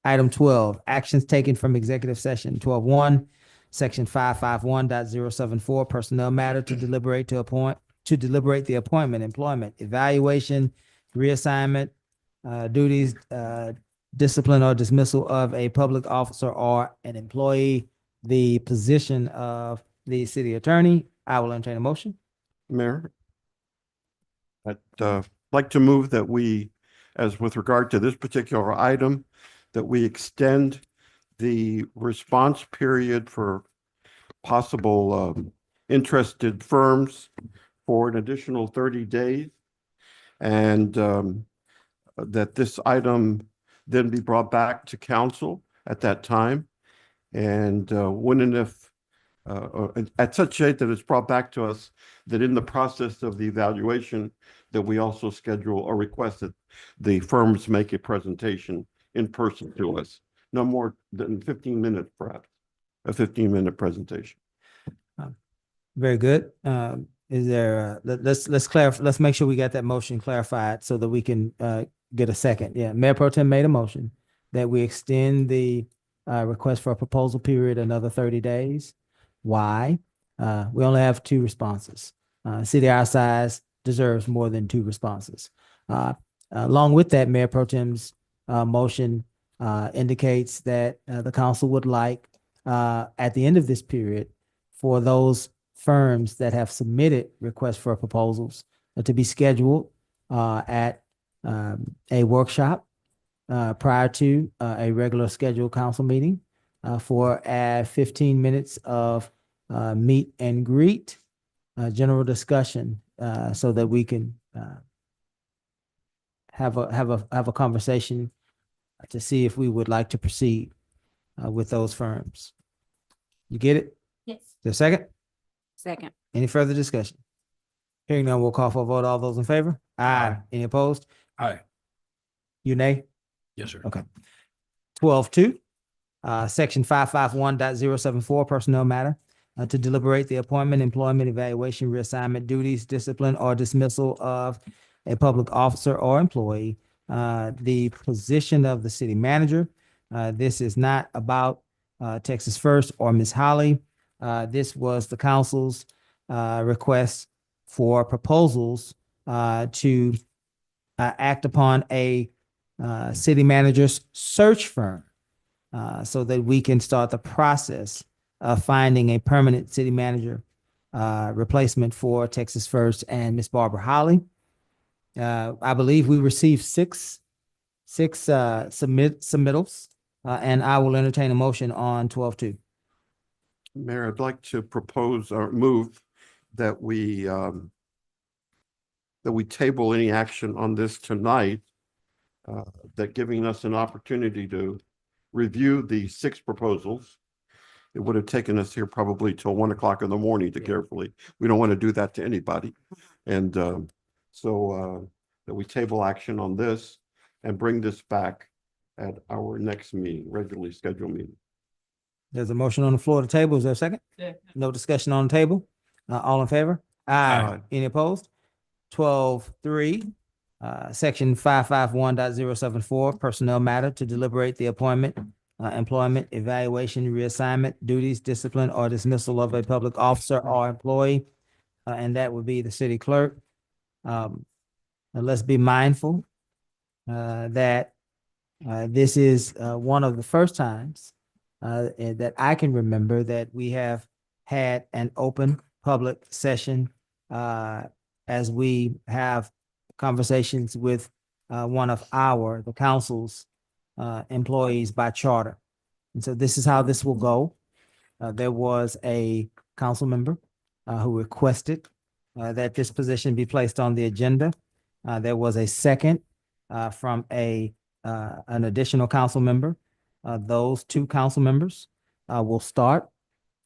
item 12, actions taken from executive session 12.1, section 551.074, personnel matter to deliberate the appointment, employment, evaluation, reassignment, duties, discipline or dismissal of a public officer or an employee, the position of the city attorney. I will entertain a motion. Mayor, I'd like to move that we, as with regard to this particular item, that we extend the response period for possible interested firms for an additional 30 days. And that this item then be brought back to council at that time. And when and if at such date that it's brought back to us, that in the process of the evaluation, that we also schedule or request that the firms make a presentation in person to us, no more than 15 minutes, perhaps, a 15-minute presentation. Very good. Is there, let's clarify, let's make sure we got that motion clarified so that we can get a second. Yeah, Mayor Pro Tem made a motion that we extend the request for a proposal period another 30 days. Why? We only have 2 responses. City our size deserves more than 2 responses. Along with that, Mayor Pro Tem's motion indicates that the council would like at the end of this period for those firms that have submitted requests for proposals to be scheduled at a workshop prior to a regular scheduled council meeting for 15 minutes of meet and greet, general discussion, so that we can have a conversation to see if we would like to proceed with those firms. You get it? Yes. The second? Second. Any further discussion? Hearing none, we'll call for a vote. All those in favor? Aye. Any opposed? Aye. You nay? Yes, sir. Okay. 12.2, section 551.074, personnel matter to deliberate the appointment, employment, evaluation, reassignment, duties, discipline, or dismissal of a public officer or employee, the position of the city manager. This is not about Texas First or Ms. Holly. This was the council's request for proposals to act upon a city manager's search firm so that we can start the process of finding a permanent city manager replacement for Texas First and Ms. Barbara Holly. I believe we received six submittals, and I will entertain a motion on 12.2. Mayor, I'd like to propose or move that we table any action on this tonight, that giving us an opportunity to review the 6 proposals. It would have taken us here probably till 1 o'clock in the morning to carefully. We don't want to do that to anybody. And so that we table action on this and bring this back at our next meeting, regularly scheduled meeting. There's a motion on the floor to table. Is there a second? No discussion on the table. All in favor? Aye. Any opposed? 12.3, section 551.074, personnel matter to deliberate the appointment, employment, evaluation, reassignment, duties, discipline, or dismissal of a public officer or employee, and that would be the city clerk. And let's be mindful that this is one of the first times that I can remember that we have had an open public session as we have conversations with one of the council's employees by charter. And so this is how this will go. There was a council member who requested that this position be placed on the agenda. There was a second from an additional council member those two council members will start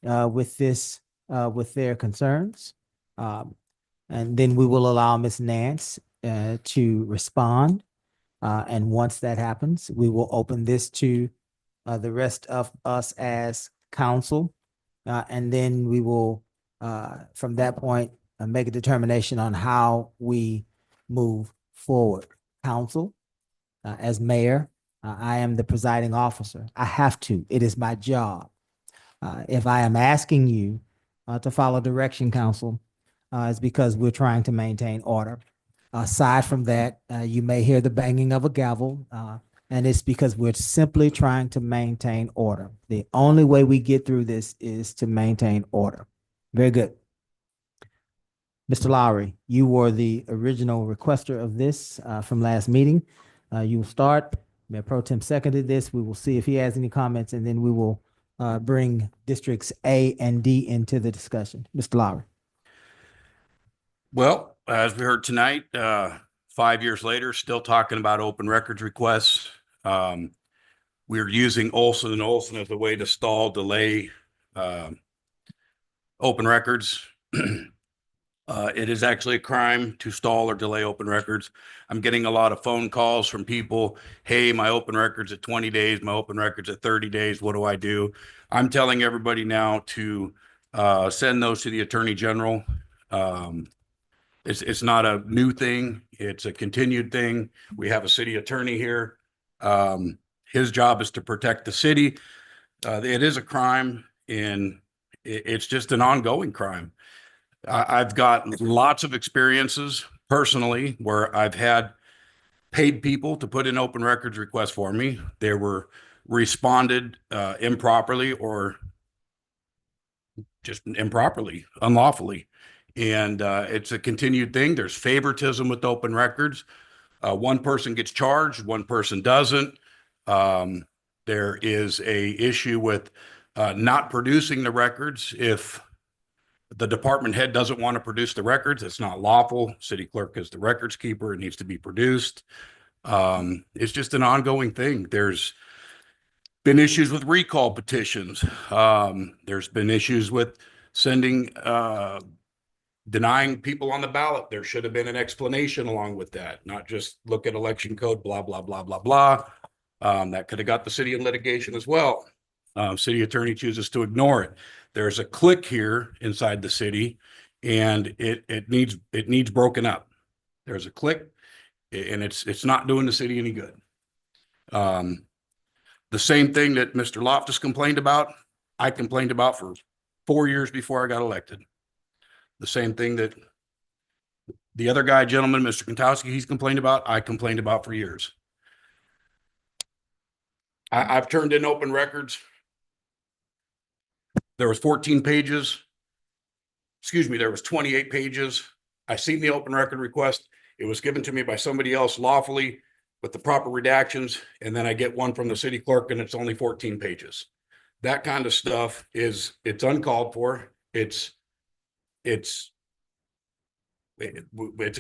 with this, with their concerns. And then we will allow Ms. Nance to respond. And once that happens, we will open this to the rest of us as council. And then we will, from that point, make a determination on how we move forward. Council, as mayor, I am the presiding officer. I have to. It is my job. If I am asking you to follow direction, council, it's because we're trying to maintain order. Aside from that, you may hear the banging of a gavel, and it's because we're simply trying to maintain order. The only way we get through this is to maintain order. Very good. Mr. Lowry, you were the original requester of this from last meeting. You will start. Mayor Pro Tem seconded this. We will see if he has any comments, and then we will bring districts A and D into the discussion. Mr. Lowry. Well, as we heard tonight, 5 years later, still talking about open records requests. We're using Olson and Olson as a way to stall, delay open records. It is actually a crime to stall or delay open records. I'm getting a lot of phone calls from people. Hey, my open record's at 20 days. My open record's at 30 days. What do I do? I'm telling everybody now to send those to the Attorney General. It's not a new thing. It's a continued thing. We have a city attorney here. His job is to protect the city. It is a crime, and it's just an ongoing crime. I've got lots of experiences personally where I've had paid people to put in open records requests for me. They were responded improperly or just improperly, unlawfully. And it's a continued thing. There's favoritism with open records. One person gets charged, one person doesn't. There is a issue with not producing the records. If the department head doesn't want to produce the records, it's not lawful. City clerk is the records keeper. It needs to be produced. It's just an ongoing thing. There's been issues with recall petitions. There's been issues with sending denying people on the ballot. There should have been an explanation along with that, not just look at election code, blah, blah, blah, blah, blah. That could have got the city in litigation as well. City attorney chooses to ignore it. There's a clique here inside the city, and it needs broken up. There's a clique, and it's not doing the city any good. The same thing that Mr. Loftus complained about, I complained about for 4 years before I got elected. The same thing that the other guy, gentleman, Mr. Kantowski, he's complained about, I complained about for years. I've turned in open records. There was 14 pages. Excuse me, there was 28 pages. I seen the open record request. It was given to me by somebody else lawfully with the proper redactions. And then I get one from the city clerk and it's only 14 pages. That kind of stuff it's uncalled for. It's a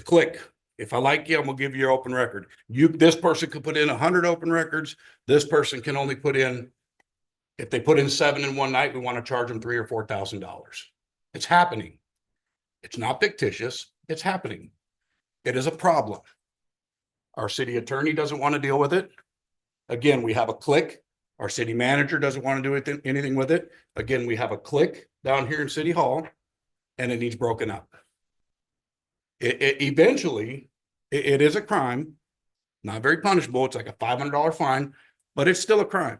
click. If I like you, I'm gonna give you your open record. This person could put in 100 open records. This person can only put in, if they put in 7 in one night, we want to charge them $3,000 or $4,000. It's happening. It's not fictitious. It's happening. It is a problem. Our city attorney doesn't want to deal with it. Again, we have a clique. Our city manager doesn't want to do anything with it. Again, we have a clique down here in City Hall, and it needs broken up. Eventually, it is a crime, not very punishable. It's like a $500 fine, but it's still a crime.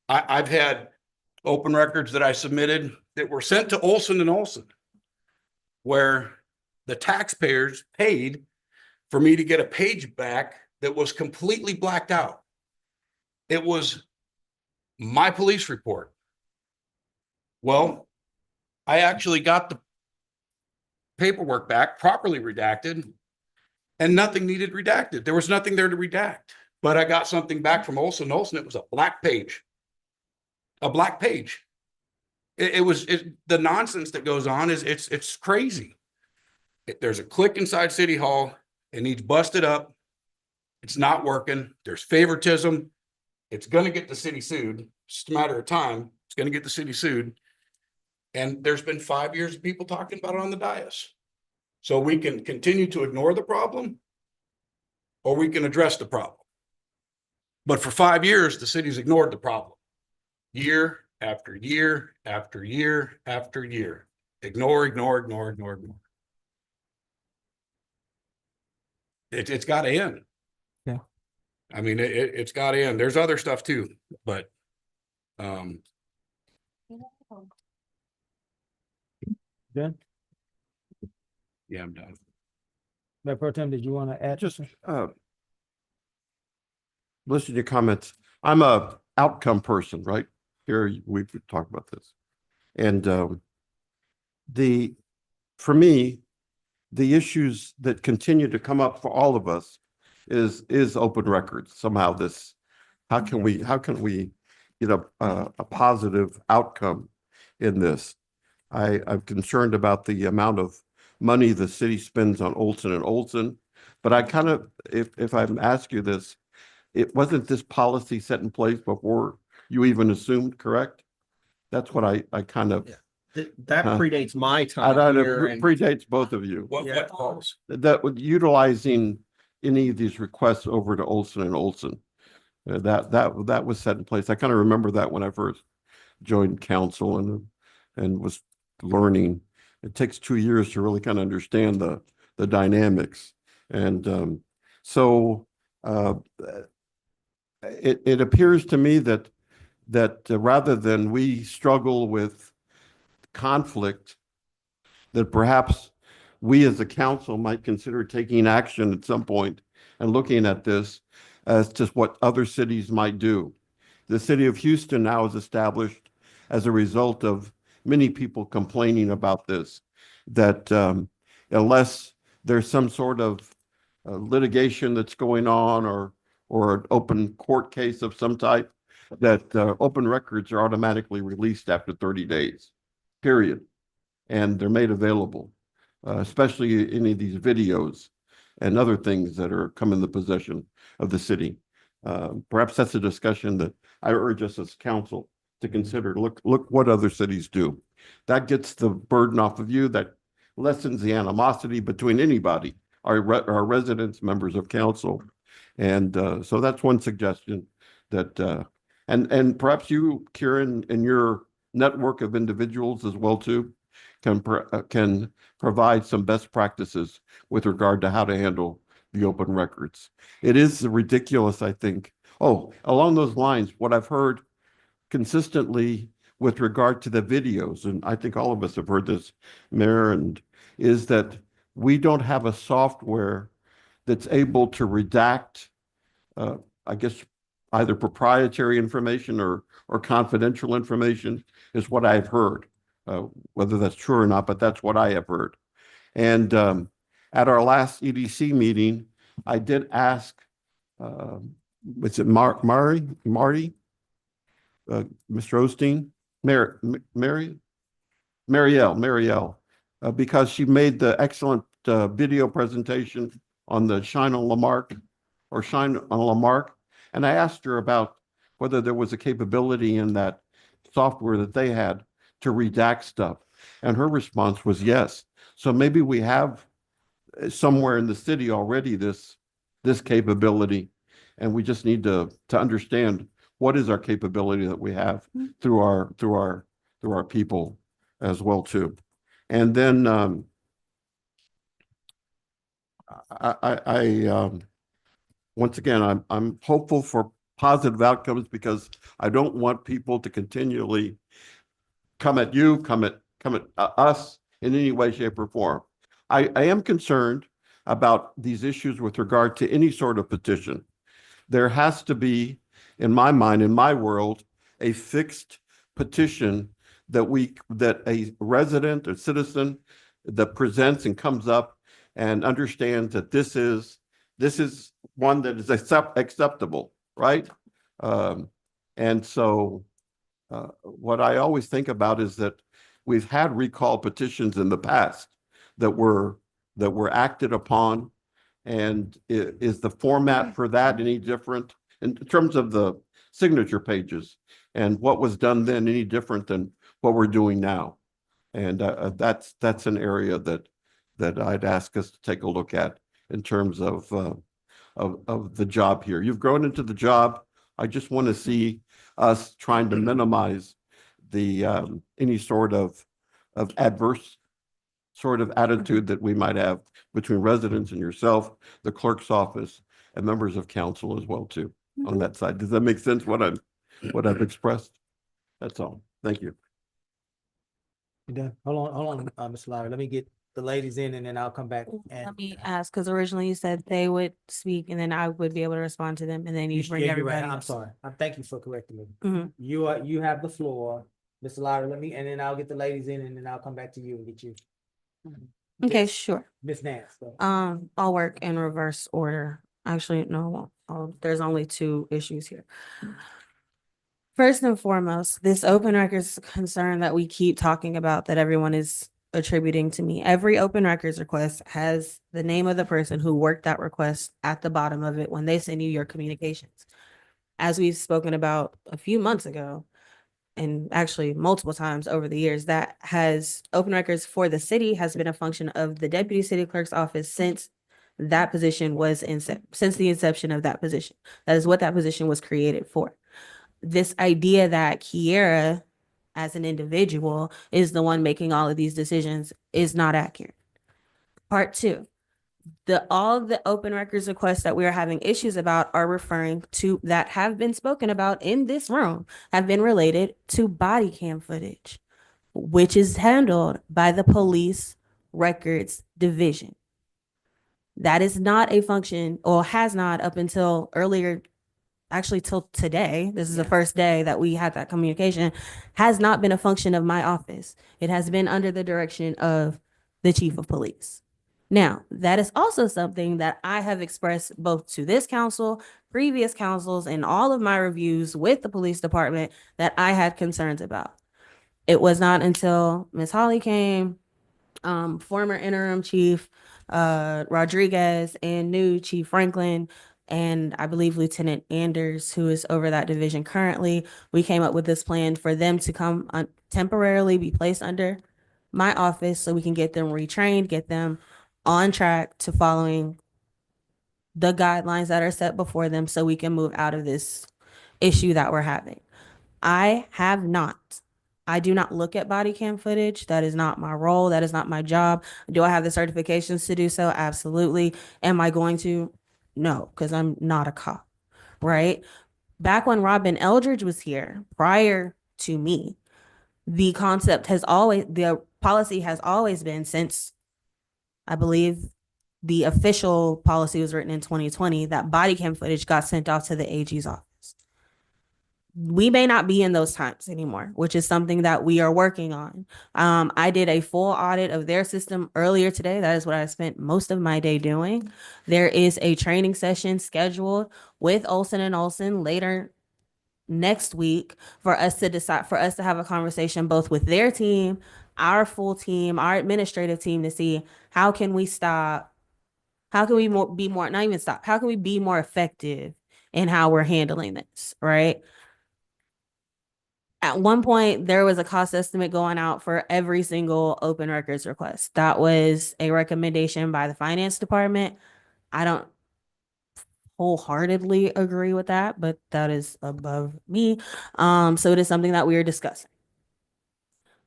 I've had open records that I submitted that were sent to Olson and Olson, where the taxpayers paid for me to get a page back that was completely blacked out. It was my police report. Well, I actually got the paperwork back, properly redacted, and nothing needed redacted. There was nothing there to redact, but I got something back from Olson. Olson, it was a black page. A black page. The nonsense that goes on it's crazy. There's a clique inside City Hall. It needs busted up. It's not working. There's favoritism. It's gonna get the city sued. It's just a matter of time. It's gonna get the city sued. And there's been 5 years of people talking about it on the dais. So we can continue to ignore the problem, or we can address the problem. But for 5 years, the city's ignored the problem. Year after year after year after year. Ignore. It's got to end. Yeah. I mean, it's got to end. There's other stuff too, but Done? yeah, I'm done. Mayor Pro Tem, did you want to add? Just, something? listen to your comments. I'm a outcome person, right? Here, we've talked about this. And for me, the issues that continue to come up for all of us is open records. Somehow how can we get a positive outcome in this? I'm concerned about the amount of money the city spends on Olson and Olson, but I kind of, if I'm ask you this, it wasn't this policy set in place before you even assumed, correct? That's what I kind of. That Huh? predates my I time here. it predates both of you. What calls? That with utilizing any of these requests over to Olson and Olson. That was set in place. I kind of remember that when I first joined council and was learning. It takes 2 years to really kind of understand the dynamics. And so it appears to me that rather than we struggle with conflict, that perhaps we as a council might consider taking action at some point and looking at this as to what other cities might do. The city of Houston now is established as a result of many people complaining about this, that unless there's some sort of litigation that's going on or an open court case of some type, that open records are automatically released after 30 days, period. And they're made available, especially any of these videos and other things that are come in the possession of the city. Perhaps that's a discussion that I urge us as council to consider. Look what other cities do. That gets the burden off of you. That lessens the animosity between anybody, our residents, members of council. And so that's one suggestion that, and perhaps you, Kieran, and your network of individuals as well too, can provide some best practices with regard to how to handle the open records. It is ridiculous, I think. Oh, along those lines, what I've heard consistently with regard to the videos, and I think all of us have heard this, Mayor, and is that we don't have a software that's able to redact, I guess, either proprietary information or confidential information is what I've heard. Whether that's true or not, but that's what I have heard. And at our last EDC meeting, I did ask, was it Marty? Mr. Osteen? Marielle, because she made the excellent video presentation on the Shine on Lamarck. And I asked her about whether there was a capability in that software that they had to redact stuff. And her response was yes. So maybe we have somewhere in the city already this capability, and we just need to understand what is our capability that we have through our people as well too. And then once again, I'm hopeful for positive outcomes, because I don't want people to continually come at us in any way, shape, or form. I am concerned about these issues with regard to any sort of petition. There has to be, in my mind, in my world, a fixed petition that a resident or citizen that presents and comes up and understands that this is one that is acceptable, right? And so what I always think about is that we've had recall petitions in the past that were acted upon, and is the format for that any different in terms of the signature pages. And what was done then any different than what we're doing now? And that's an area that I'd ask us to take a look at in terms of the job here. You've grown into the job. I just want to see us trying to minimize the any sort of adverse sort of attitude that we might have between residents and yourself, the clerk's office, and members of council as well too on that side. Does that make sense what I've expressed? That's all. Thank you. You done? Hold on, Mr. Lowry. Let me get the ladies in and then I'll come back and. Let me ask, because originally you said they would speak and then I would be able to respond to them and then you bring Yeah, you're right. everybody I'm else. sorry. Thank you for correcting me. Mhm. You have the floor, Mr. Lowry. And then I'll get the ladies in and then I'll come back to you and get you. Okay, sure. Miss Nance. Go. I'll work in reverse order. Actually, no, there's only two issues here. First and foremost, this open records concern that we keep talking about that everyone is attributing to me. Every open records request has the name of the person who worked that request at the bottom of it when they send you your communications. As we've spoken about a few months ago, and actually multiple times over the years, that has open records for the city has been a function of the deputy city clerk's office since that position was since the inception of that position. That is what that position was created for. This idea that Kiera as an individual is the one making all of these decisions is not accurate. Part two, all the open records requests that we are having issues about are referring to that have been spoken about in this room have been related to body cam footage, which is handled by the police records division. That is not a function, or has not up until earlier, actually till today. This is the first day that we had that communication, has not been a function of my office. It has been under the direction of the chief of police. Now, that is also something that I have expressed both to this council, previous councils, and all of my reviews with the police department that I had concerns about. It was not until Ms. Holly came, former interim chief Rodriguez, and new chief Franklin, and I believe Lieutenant Anders, who is over that division currently, we came up with this plan for them to come temporarily be placed under my office so we can get them retrained, get them on track to following the guidelines that are set before them so we can move out of this issue that we're having. I do not look at body cam footage. That is not my role. That is not my job. Do I have the certifications to do so? Absolutely. Am I going to? No, because I'm not a cop, right? Back when Robin Eldridge was here, prior to me, the policy has always been, since I believe the official policy was written in 2020, that body cam footage got sent off to the AG's office. We may not be in those times anymore, which is something that we are working on. I did a full audit of their system earlier today. That is what I spent most of my day doing. There is a training session scheduled with Olson and Olson later next week for us to have a conversation both with their team, our full team, our administrative team, to see how can we be more effective in how we're handling this, right? At one point, there was a cost estimate going out for every single open records request. That was a recommendation by the finance department. I don't wholeheartedly agree with that, but that is above me. So it is something that we are discussing,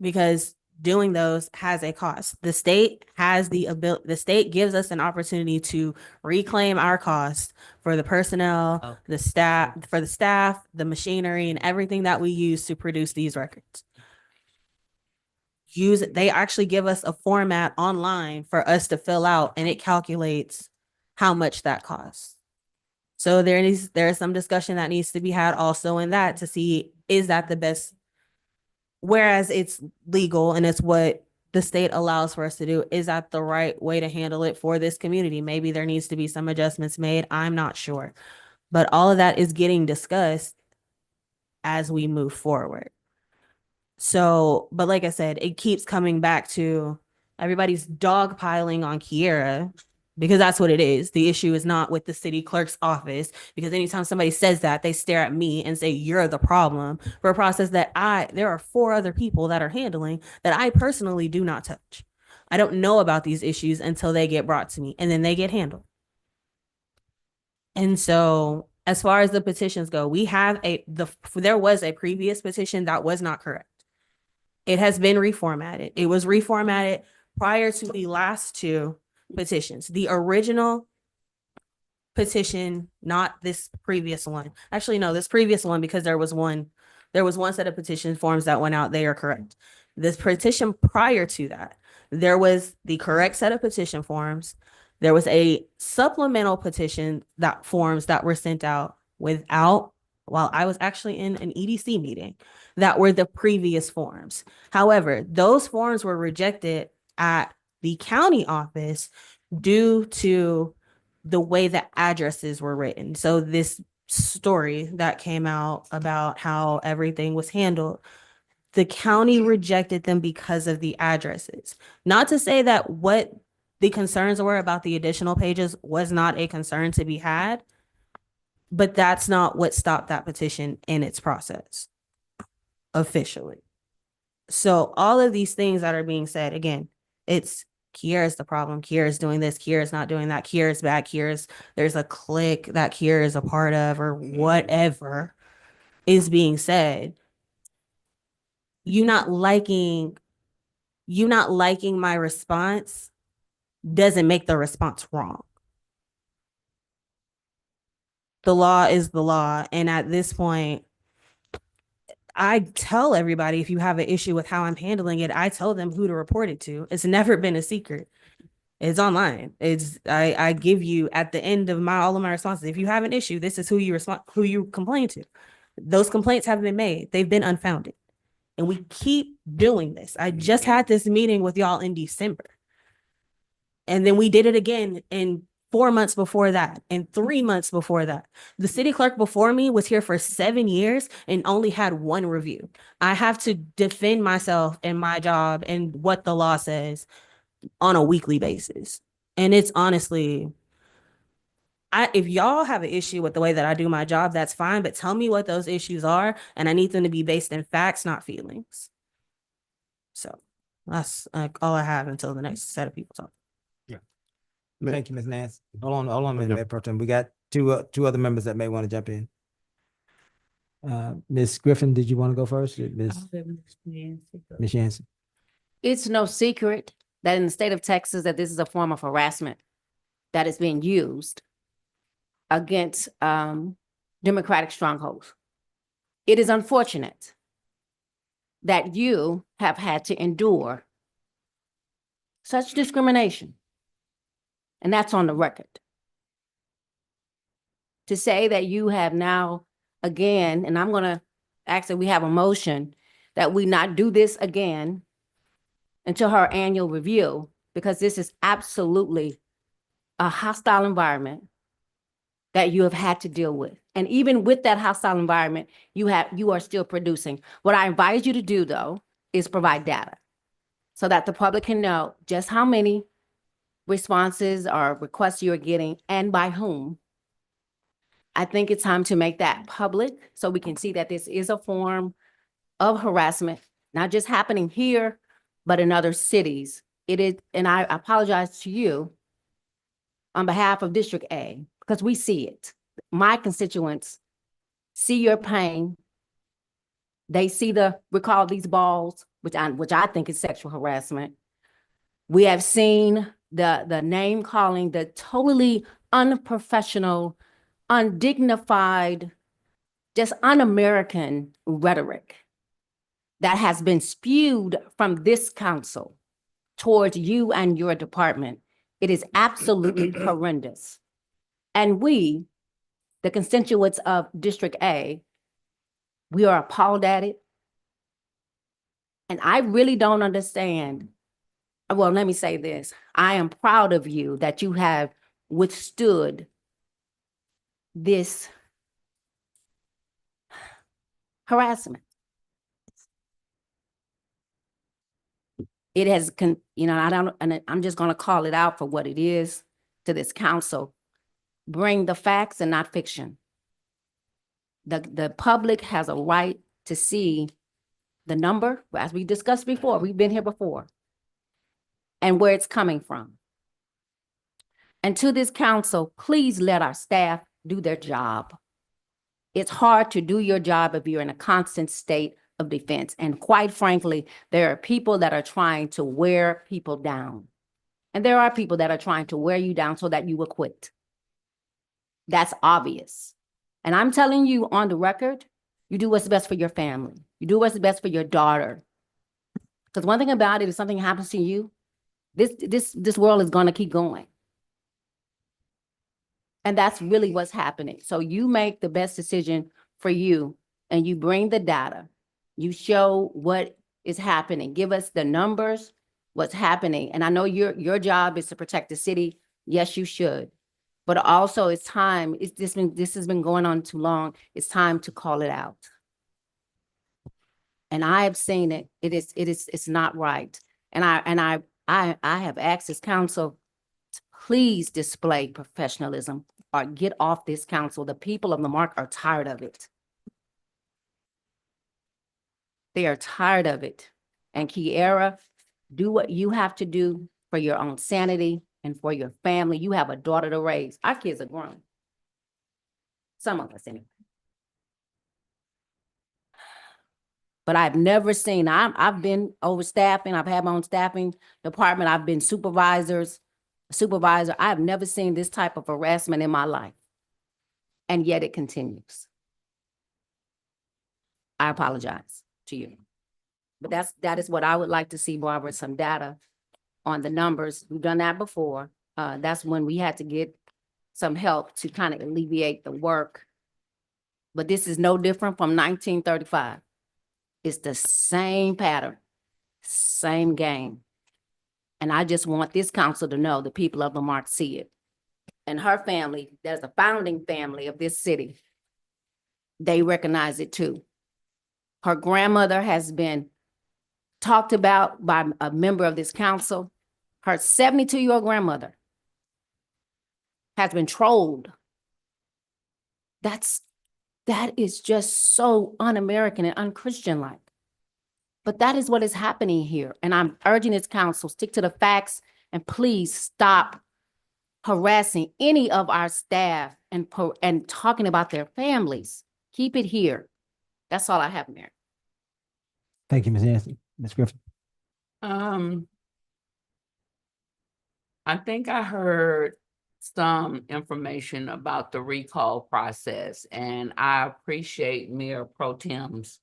because doing those has a cost. The state has the state gives us an opportunity to reclaim our costs for the personnel, the staff, the machinery, and everything that we use to produce these records. They actually give us a format online for us to fill out, and it calculates how much that costs. So there is some discussion that needs to be had also in that to see, is that the best? Whereas it's legal and it's what the state allows for us to do, is that the right way to handle it for this community? Maybe there needs to be some adjustments made. I'm not sure. But all of that is getting discussed as we move forward. So, but like I said, it keeps coming back to everybody's dogpiling on Kiera because that's what it is. The issue is not with the city clerk's office, because anytime somebody says that, they stare at me and say, you're the problem for a process that there are 4 other people that are handling that I personally do not touch. I don't know about these issues until they get brought to me, and then they get handled. And so as far as the petitions go, we have there was a previous petition that was not correct. It has been reformatted. It was reformatted prior to the last 2 petitions. The original petition, not this previous one. Actually, no, this previous one, because there was one set of petition forms that went out. They are correct. This petition prior to that, there was the correct set of petition forms. There was a supplemental petition forms that were sent out while I was actually in an EDC meeting, that were the previous forms. However, those forms were rejected at the county office due to the way the addresses were written. So this story that came out about how everything was handled, the county rejected them because of the addresses. Not to say that what the concerns were about the additional pages was not a concern to be had, but that's not what stopped that petition in its process officially. So all of these things that are being said, again, it's Kiera's the problem. Kiera's doing this. Kiera's not doing that. Kiera's bad. There's a clique that Kiera is a part of, or whatever is being said. You not liking my response doesn't make the response wrong. The law is the law. And at this point, I tell everybody, if you have an issue with how I'm handling it, I tell them who to report it to. It's never been a secret. It's online. I give you at the end of all of my responses, if you have an issue, this is who you complain to. Those complaints have been made. They've been unfounded. And we keep doing this. I just had this meeting with y'all in December. And then we did it again in 4 months before that, and 3 months before that. The city clerk before me was here for 7 years and only had 1 review. I have to defend myself and my job and what the law says on a weekly basis. And it's honestly, if y'all have an issue with the way that I do my job, that's fine, but tell me what those issues are, and I need them to be based in facts, not feelings. So that's all I have until the next set of people talk. Thank you, Ms. Nance. Hold on a minute, Mayor Pro Tem. We got two other members that may want to jump in. Ms. Griffin, did you want to go first? Ms. Yancey. It's no secret that in the state of Texas, that this is a form of harassment that is being used against democratic strongholds. It is unfortunate that you have had to endure such discrimination. And that's on the record. To say that you have now, again, and I'm gonna ask that we have a motion that we not do this again until her annual review, because this is absolutely a hostile environment that you have had to deal with. And even with that hostile environment, you are still producing. What I advise you to do, though, is provide data so that the public can know just how many responses or requests you're getting and by whom. I think it's time to make that public so we can see that this is a form of harassment, not just happening here, but in other cities. It is, and I apologize to you on behalf of District A, because we see it. My constituents see your pain. They see we call these balls, which I think is sexual harassment. We have seen the name calling, the totally unprofessional, undignified, just un-American rhetoric that has been spewed from this council towards you and your department. It is absolutely horrendous. And we, the constituents of District A, we are appalled at it. And I really don't understand. Well, let me say this. I am proud of you that you have withstood this harassment. It has, and I'm just going to call it out for what it is. to this council, bring the facts and not fiction. The public has a right to see the number, as we discussed before, we've been here before, and where it's coming from. And to this council, please let our staff do their job. It's hard to do your job if you're in a constant state of defense. And quite frankly, there are people that are trying to wear people down. And there are people that are trying to wear you down so that you will quit. That's obvious. And I'm telling you on the record, you do what's best for your family. You do what's best for your daughter. Because one thing about it, if something happens to you, this world is going to keep going. And that's really what's happening. So you make the best decision for you, and you bring the data. You show what is happening. Give us the numbers, what's happening. And I know your job is to protect the city. Yes, you should. But also it's time, this has been going on too long. It's time to call it out. And I have seen it. It's not right. And I have asked this council to please display professionalism or get off this council. The people of the Marque are tired of it. They are tired of it. And Kiara, do what you have to do for your own sanity and for your family. You have a daughter to raise. Our kids are grown. Some of us anyway. But I've never seen, I've been overstaffing. I've had my own staffing department. I've been supervisor. I have never seen this type of harassment in my life. And yet it continues. I apologize to you. But that is what I would like to see, Barbara, some data on the numbers. We've done that before. That's when we had to get some help to kind of alleviate the work. But this is no different from 1935. It's the same pattern, same game. And I just want this council to know the people of the Marque see it. And her family, there's a founding family of this city. They recognize it too. Her grandmother has been talked about by a member of this council. Her 72-year-old grandmother has been trolled. That is just so un-American and un-Christian-like. But that is what is happening here. And I'm urging this council, stick to the facts and please stop harassing any of our staff and talking about their families. Keep it here. That's all I have, Mayor. Thank you, Ms. Nancy. Ms. Griffin. I think I heard some information about the recall process, and I appreciate Mayor Pro Tem's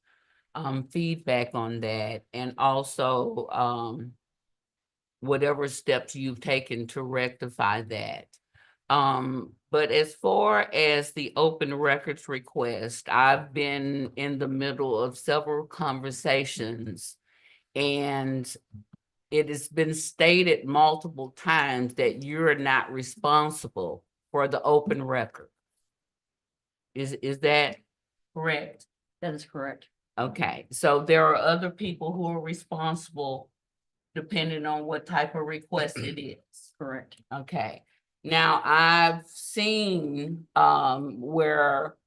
feedback on that, and also whatever steps you've taken to rectify that. But as far as the open records request, I've been in the middle of several conversations, and it has been stated multiple times that you're not responsible for the open record. Is that correct? That is correct. Okay, so there are other people who are responsible depending on what type of request it is. Correct. Okay, now I've seen where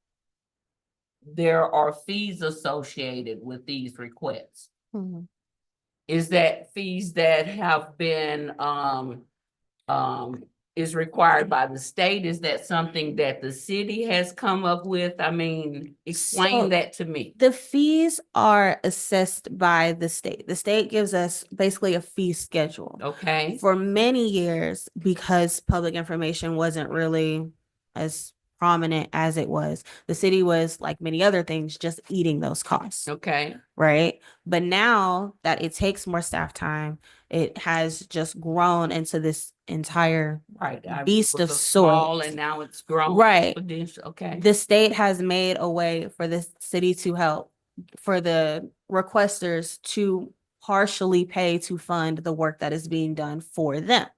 there are fees associated with these requests. Mm-hmm. Is that fees that have been is required by the state? Is that something that the city has come up with? I mean, explain So, that to me. The fees are assessed by the state. The state gives us basically a fee schedule. Okay, For many years, because public information wasn't really as prominent as it was, the city was, like many other things, just eating those costs. okay, Right? But now that it takes more staff time, it has just grown into this entire right. beast was of a small sorts. and now it's grown. Right. exponential. Okay, The state has made a way for the city to help, for the requesters to partially pay to fund the work that is being done for them.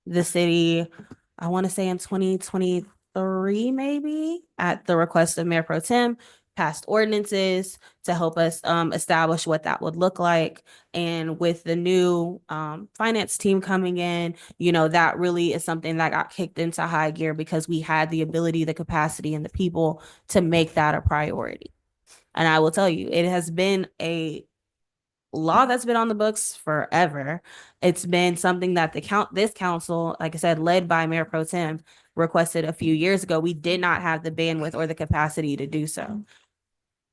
The city, I want to say in 2023, maybe, at the request of Mayor Pro Tem, passed ordinances to help us establish what that would look like. And with the new finance team coming in, you know, that really is something that got kicked into high gear because we had the ability, the capacity, and the people to make that a priority. And I will tell you, it has been a law that's been on the books forever. It's been something that this council, like I said, led by Mayor Pro Tem, requested a few years ago. We did not have the bandwidth or the capacity to do so.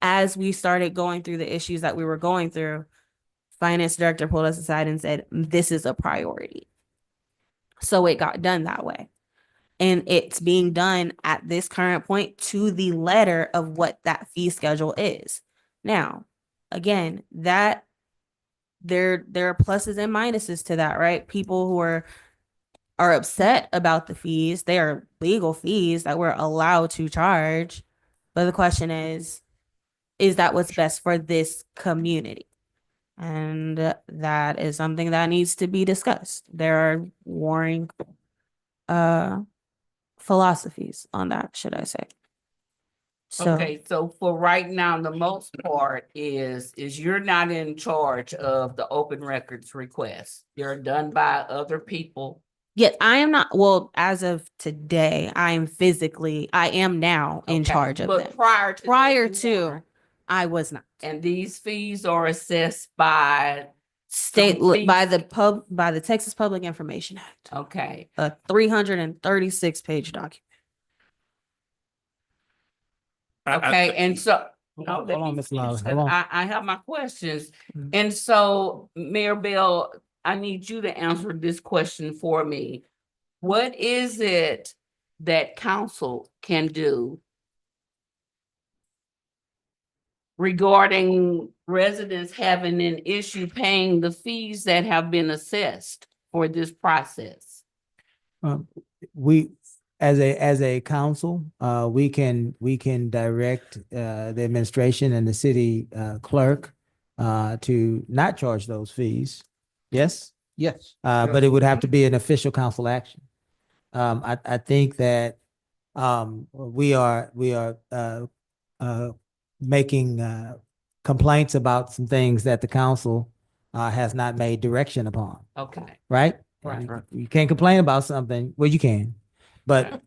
As we started going through the issues that we were going through, finance director pulled us aside and said, this is a priority. So it got done that way. And it's being done at this current point to the letter of what that fee schedule is. Now, again, that there are pluses and minuses to that, right? People who are upset about the fees, they are legal fees that we're allowed to charge. But the question is that what's best for this community? And that is something that needs to be discussed. There are warring philosophies on that, should I say. So, Okay, so for right now, the most part is you're not in charge of the open records requests. They're done by other people. yes, I am not, well, as of today, I am now in Okay, charge of but them. prior to. that, Prior you to, weren't. I was not. And these fees are assessed by, State, Some by fees- by the Texas Public Information Act, okay, a 336-page document. okay, and so. Hold no, on, let hold on, me Ms. Lowry, finish, hold 'cause on. I have my questions. Mhm. And so, Mayor Bell, I need you to answer this question for me. What is it that council can do regarding residents having an issue paying the fees that have been assessed for this process? We, as a council, we can direct the administration and the city clerk to not charge those fees. Yes, Yes. but it would have to be an official council action. I think that we are making complaints about some things that the council has not made direction upon. Okay, Right? Right. You can't complain about something. Well, you can, but,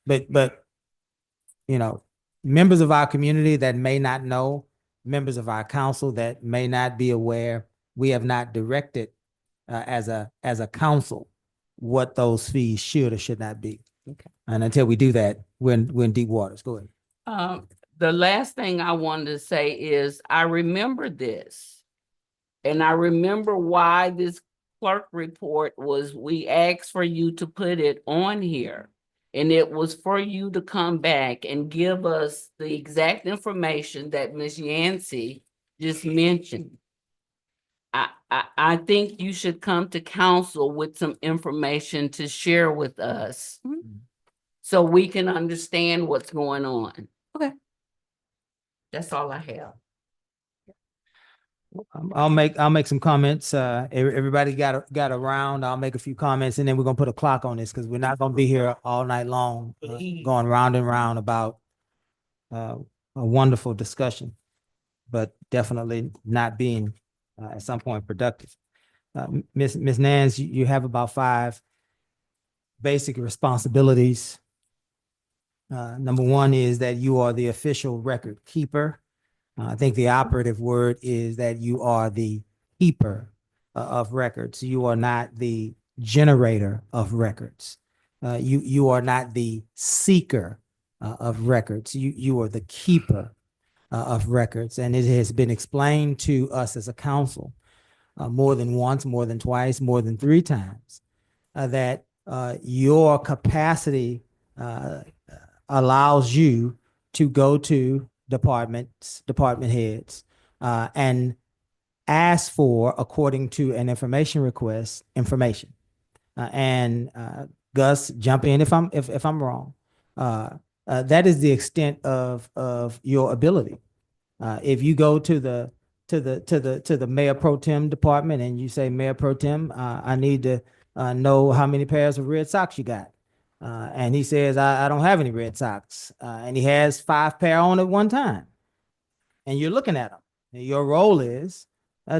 you know, members of our community that may not know, members of our council that may not be aware, we have not directed as a council what those fees should or should not be. Okay. And until we do that, we're in deep waters. Go ahead. the last thing I wanted to say is I remember this. And I remember why this clerk report was, we asked for you to put it on here. And it was for you to come back and give us the exact information that Ms. Yancey just mentioned. I think you should come to council with some information to share with us. So we can understand what's going on. Okay. That's all I have. I'll make some comments. Everybody got around. I'll make a few comments and then we're gonna put a clock on this because we're not gonna be here all night long, going round and round about a wonderful discussion, but definitely not being at some point productive. Ms. Nance, you have about 5 basic responsibilities. Number 1 is that you are the official record keeper. I think the operative word is that you are the keeper of records. You are not the generator of records. You are not the seeker of records. You are the keeper of records. And it has been explained to us as a council more than once, more than twice, more than 3 times that your capacity allows you to go to department heads and ask for, according to an information request, information. And Gus, jump in if I'm wrong. That is the extent of your ability. If you go to the Mayor Pro Tem department and you say, Mayor Pro Tem, I need to know how many pairs of red socks you got. And he says, I don't have any red socks. And he has 5 pair on at one time. and you're looking at them. Your role is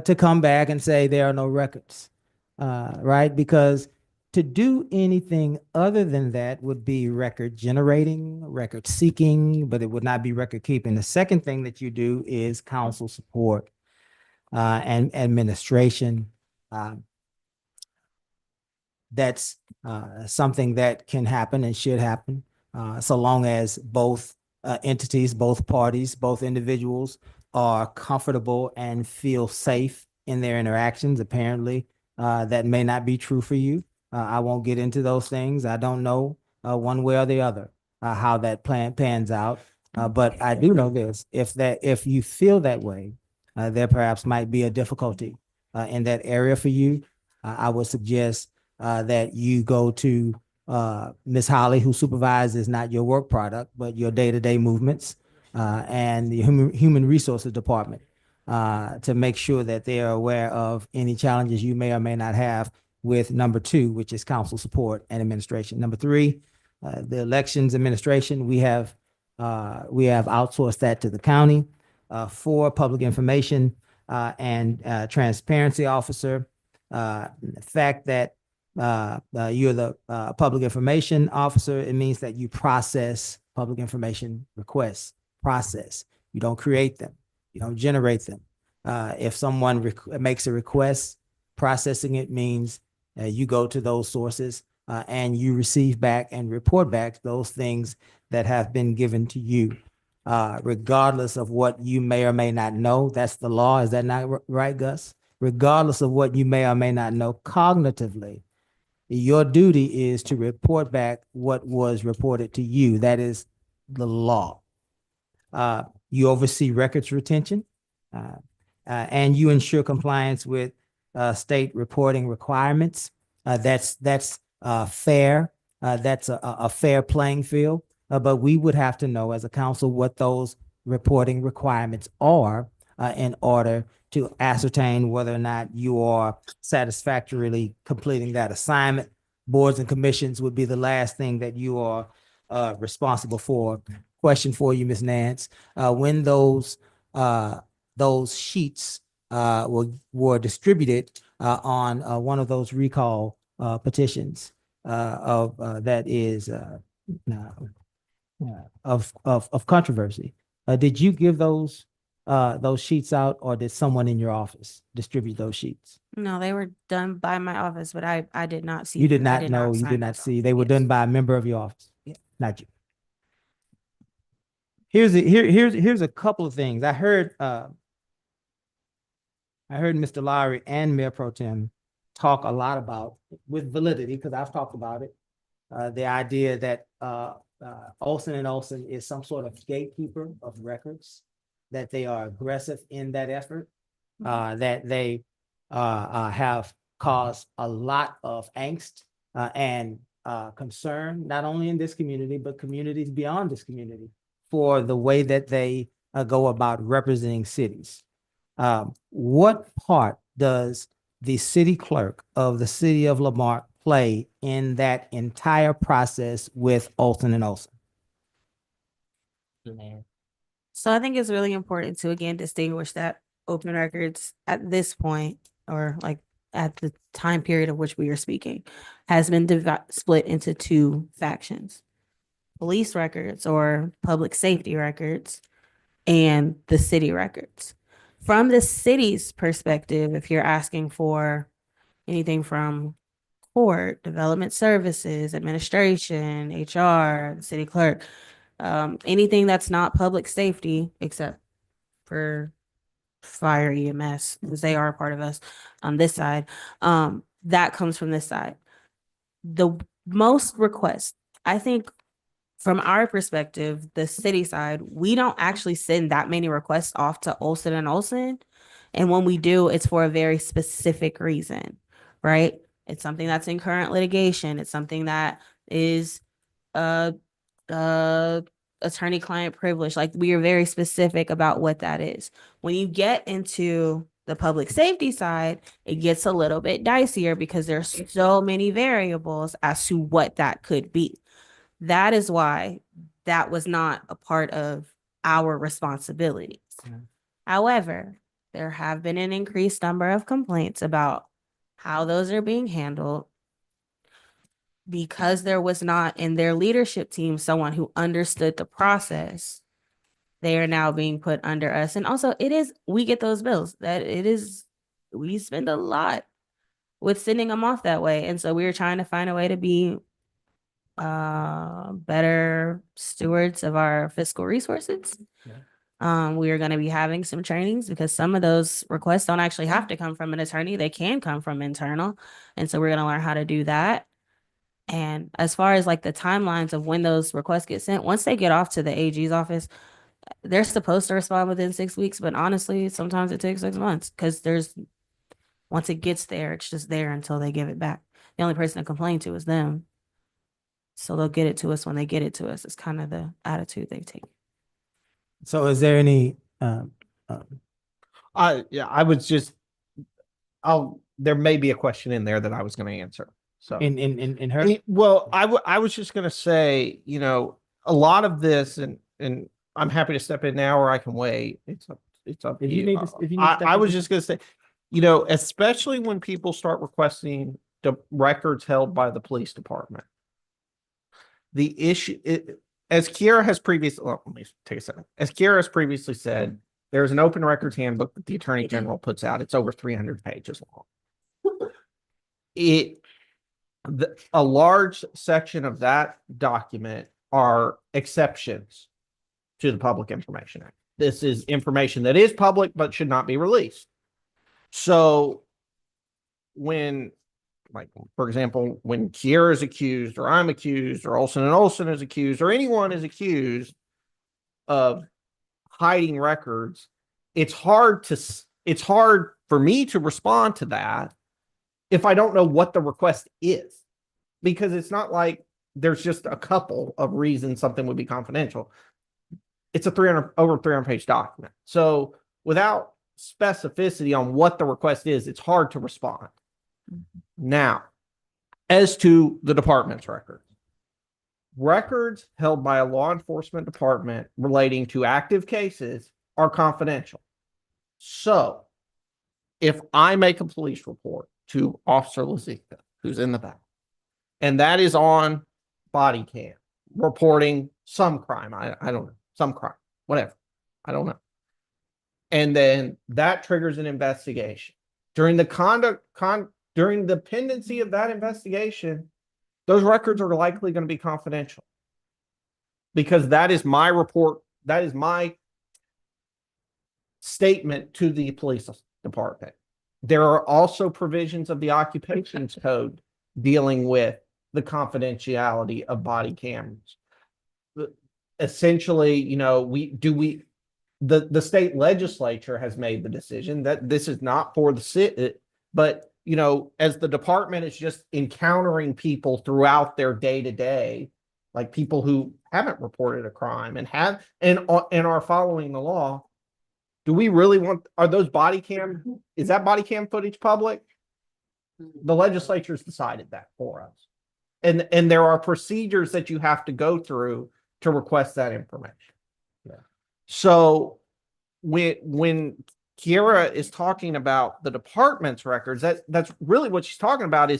to come back and say there are no records, right? Because to do anything other than that would be record generating, record seeking, but it would not be record keeping. The second thing that you do is council support and administration. That's something that can happen and should happen so long as both entities, both parties, both individuals are comfortable and feel safe in their interactions. Apparently, that may not be true for you. I won't get into those things. I don't know one way or the other how that plan pans out. But I do know this: if you feel that way, there perhaps might be a difficulty in that area for you. I would suggest that you go to Ms. Holly, who supervises not your work product, but your day-to-day movements, and the human resources department to make sure that they are aware of any challenges you may or may not have with number 2, which is council support and administration. Number 3, the elections administration, we have outsourced that to the county. 4, public information and transparency officer. The fact that you're the public information officer, it means that you process public information requests. Process. You don't create them. You don't generate them. If someone makes a request, processing it means you go to those sources and you receive back and report back those things that have been given to you, regardless of what you may or may not know. That's the law. Is that not right, Gus? Regardless of what you may or may not know cognitively, your duty is to report back what was reported to you. That is the law. You oversee records retention, and you ensure compliance with state reporting requirements. That's fair. That's a fair playing field. But we would have to know as a council what those reporting requirements are in order to ascertain whether or not you are satisfactorily completing that assignment. Boards and commissions would be the last thing that you are responsible for. Question for you, Ms. Nance. When those sheets were distributed on one of those recall petitions that is of controversy, did you give those sheets out, or did someone in your office distribute those sheets? No, they were done by my office, but I did not see. You did I not know, you sign did not those see. off. They were Yes. done by a member of your office. Yeah, not you. Here's a couple of things. I heard Mr. Lowry and Mayor Pro Tem talk a lot about, with validity, because I've talked about it, the idea that Olson and Olson is some sort of gatekeeper of records, that they are aggressive in that effort, that they have caused a lot of angst and concern, not only in this community, but communities beyond this community, for the way that they go about representing cities. What part does the city clerk of the city of Lamarck play in that entire process with Olson and Olson? So I think it's really important to, again, distinguish that open records at this point, or like at the time period of which we are speaking, has been split into 2 factions: police records or public safety records, and the city records. From the city's perspective, if you're asking for anything from court, development services, administration, HR, the city clerk, anything that's not public safety, except for fire EMS, because they are a part of us on this side, that comes from this side. The most requests, I think, from our perspective, the city side, we don't actually send that many requests off to Olson and Olson. And when we do, it's for a very specific reason, right? It's something that's in current litigation. It's something that is attorney-client privilege. Like, we are very specific about what that is. When you get into the public safety side, it gets a little bit dicier because there's so many variables as to what that could be. That is why that was not a part of our responsibilities. However, there have been an increased number of complaints about how those are being handled because there was not in their leadership team someone who understood the process. They are now being put under us. And also we get those bills we spend a lot with sending them off that way. And so we are trying to find a way to be better stewards of our fiscal resources. We are going to be having some trainings because some of those requests don't actually have to come from an attorney. They can come from internal. And so we're going to learn how to do that. And as far as like the timelines of when those requests get sent, once they get off to the AG's office, they're supposed to respond within 6 weeks. But honestly, sometimes it takes 6 months because once it gets there, it's just there until they give it back. The only person to complain to is them. So they'll get it to us when they get it to us. It's kind of the attitude they take. So is there any, there may be a question in there that I was going to answer. So in her? Well, I was just going to say, a lot of this, and I'm happy to step in now or I can wait. It's up to If you you. need to- if you need to step I in- was just going to say, especially when people start requesting the records held by the police department. The issue, as Kiera has previously, let me take a second. As Kiera has previously said, there's an open records handbook that the Attorney General puts out. It's over 300 pages long. A large section of that document are exceptions to the Public Information Act. This is information that is public but should not be released. So when, like, for example, when Kiera is accused, or I'm accused, or Olson and Olson is accused, or anyone is accused of hiding records, it's hard for me to respond to that if I don't know what the request is, because it's not like there's just a couple of reasons something would be confidential. It's a over 300 page document. So without specificity on what the request is, it's hard to respond. Now, as to the department's records held by a law enforcement department relating to active cases are confidential. So if I make a police report to Officer Lazika, who's in the back, and that is on body cam reporting some crime, I don't know, some crime, whatever, I don't know. And then that triggers an investigation. During the during the pendency of that investigation, those records are likely going to be confidential, because that is my report. That is my statement to the police department. There are also provisions of the occupations code dealing with the confidentiality of body cameras. Essentially, the state legislature has made the decision that this is not for the city, but as the department is just encountering people throughout their day-to-day, like people who haven't reported a crime and are following the law, do we really are those is that body cam footage public? The legislature's decided that for us. And there are procedures that you have to go through to request that information. Yeah. So when Kiera is talking about the department's records, that's really what she's talking about.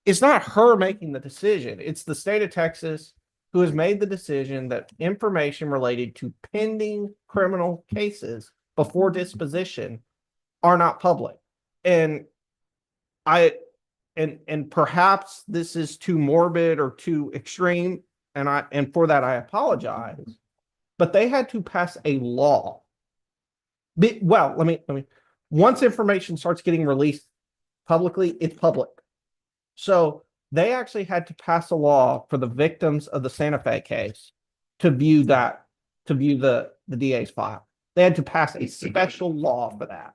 It's not her making the decision. It's the state of Texas who has made the decision that information related to pending criminal cases before disposition are not public. And perhaps this is too morbid or too extreme, and for that I apologize. But they had to pass a law. Well, let me. Once information starts getting released publicly, it's public. So they actually had to pass a law for the victims of the Santa Fe case to view the DA's file. They had to pass a special law for that.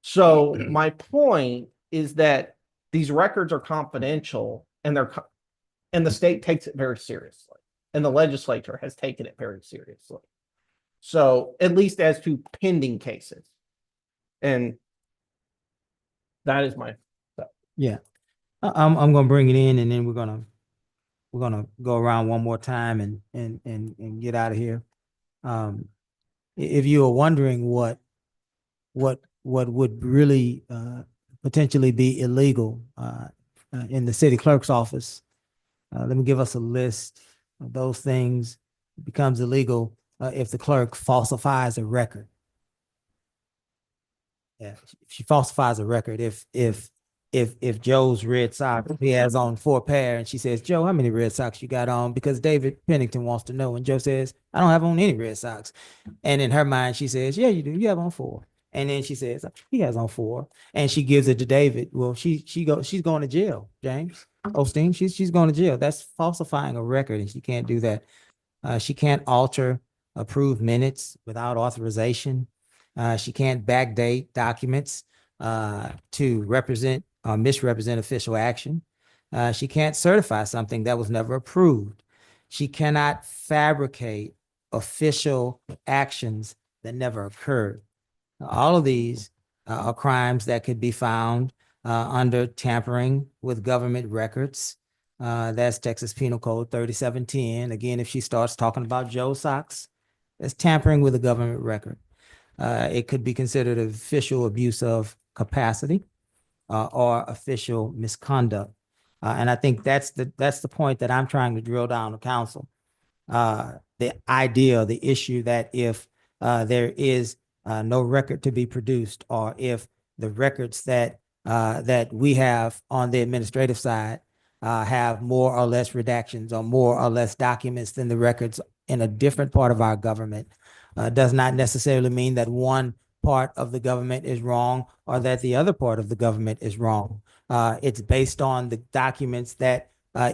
So my point is that these records are confidential, and the state takes it very seriously, and the legislature has taken it very seriously. So at least as to pending cases, and that is my. Yeah, I'm gonna bring it in, and then we're gonna go around one more time and get out of here. if you are wondering what would really potentially be illegal in the city clerk's office, let me give us a list of those things. It becomes illegal if the clerk falsifies a record. Yeah, if she falsifies a record, if Joe's Red Sox, he has on 4 pair, and she says, Joe, how many Red Sox you got on? Because David Pennington wants to know. And Joe says, I don't have on any Red Sox. And in her mind, she says, yeah, you do. You have on 4. And then she says, he has on 4. And she gives it to David. Well, she's going to jail, James Osteen. She's going to jail. That's falsifying a record, and she can't do that. She can't alter approved minutes without authorization. She can't backdate documents to represent or misrepresent official action. She can't certify something that was never approved. She cannot fabricate official actions that never occurred. All of these are crimes that could be found under tampering with government records. That's Texas Penal Code 3710. Again, if she starts talking about Joe Sox, that's tampering with a government record. It could be considered official abuse of capacity or official misconduct. And I think that's the point that I'm trying to drill down to council. The idea, the issue that if there is no record to be produced, or if the records that we have on the administrative side have more or less redactions or more or less documents than the records in a different part of our government, does not necessarily mean that one part of the government is wrong or that the other part of the government is wrong. It's based on the documents that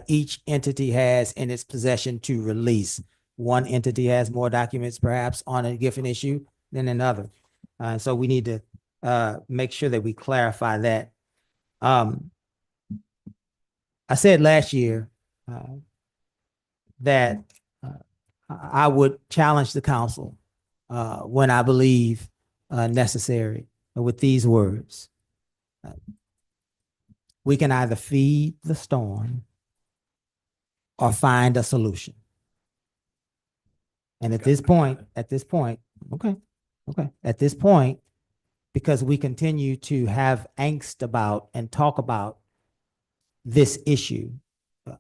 each entity has in its possession to release. One entity has more documents perhaps on a given issue than another. So we need to make sure that we clarify that. I said last year that I would challenge the council when I believe necessary with these words. We can either feed the storm or find a solution. And at this point, at this point, because we continue to have angst about and talk about this issue,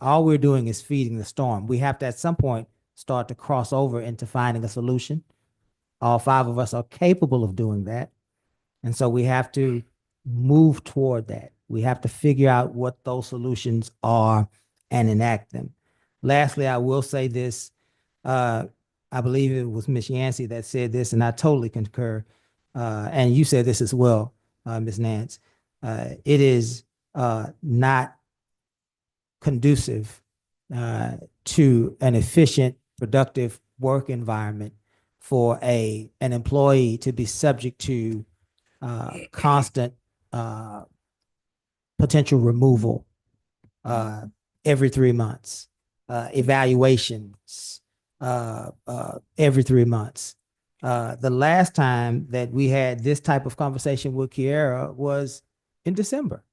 all we're doing is feeding the storm. We have to at some point start to cross over into finding a solution. All 5 of us are capable of doing that. And so we have to move toward that. We have to figure out what those solutions are and enact them. Lastly, I will say this. I believe it was Ms. Yancey that said this, and I totally concur. And you said this as well, Ms. Nance. It is not conducive to an efficient, productive work environment for an employee to be subject to constant potential removal every 3 months, evaluations every 3 months. The last time that we had this type of conversation with Kiara was in December.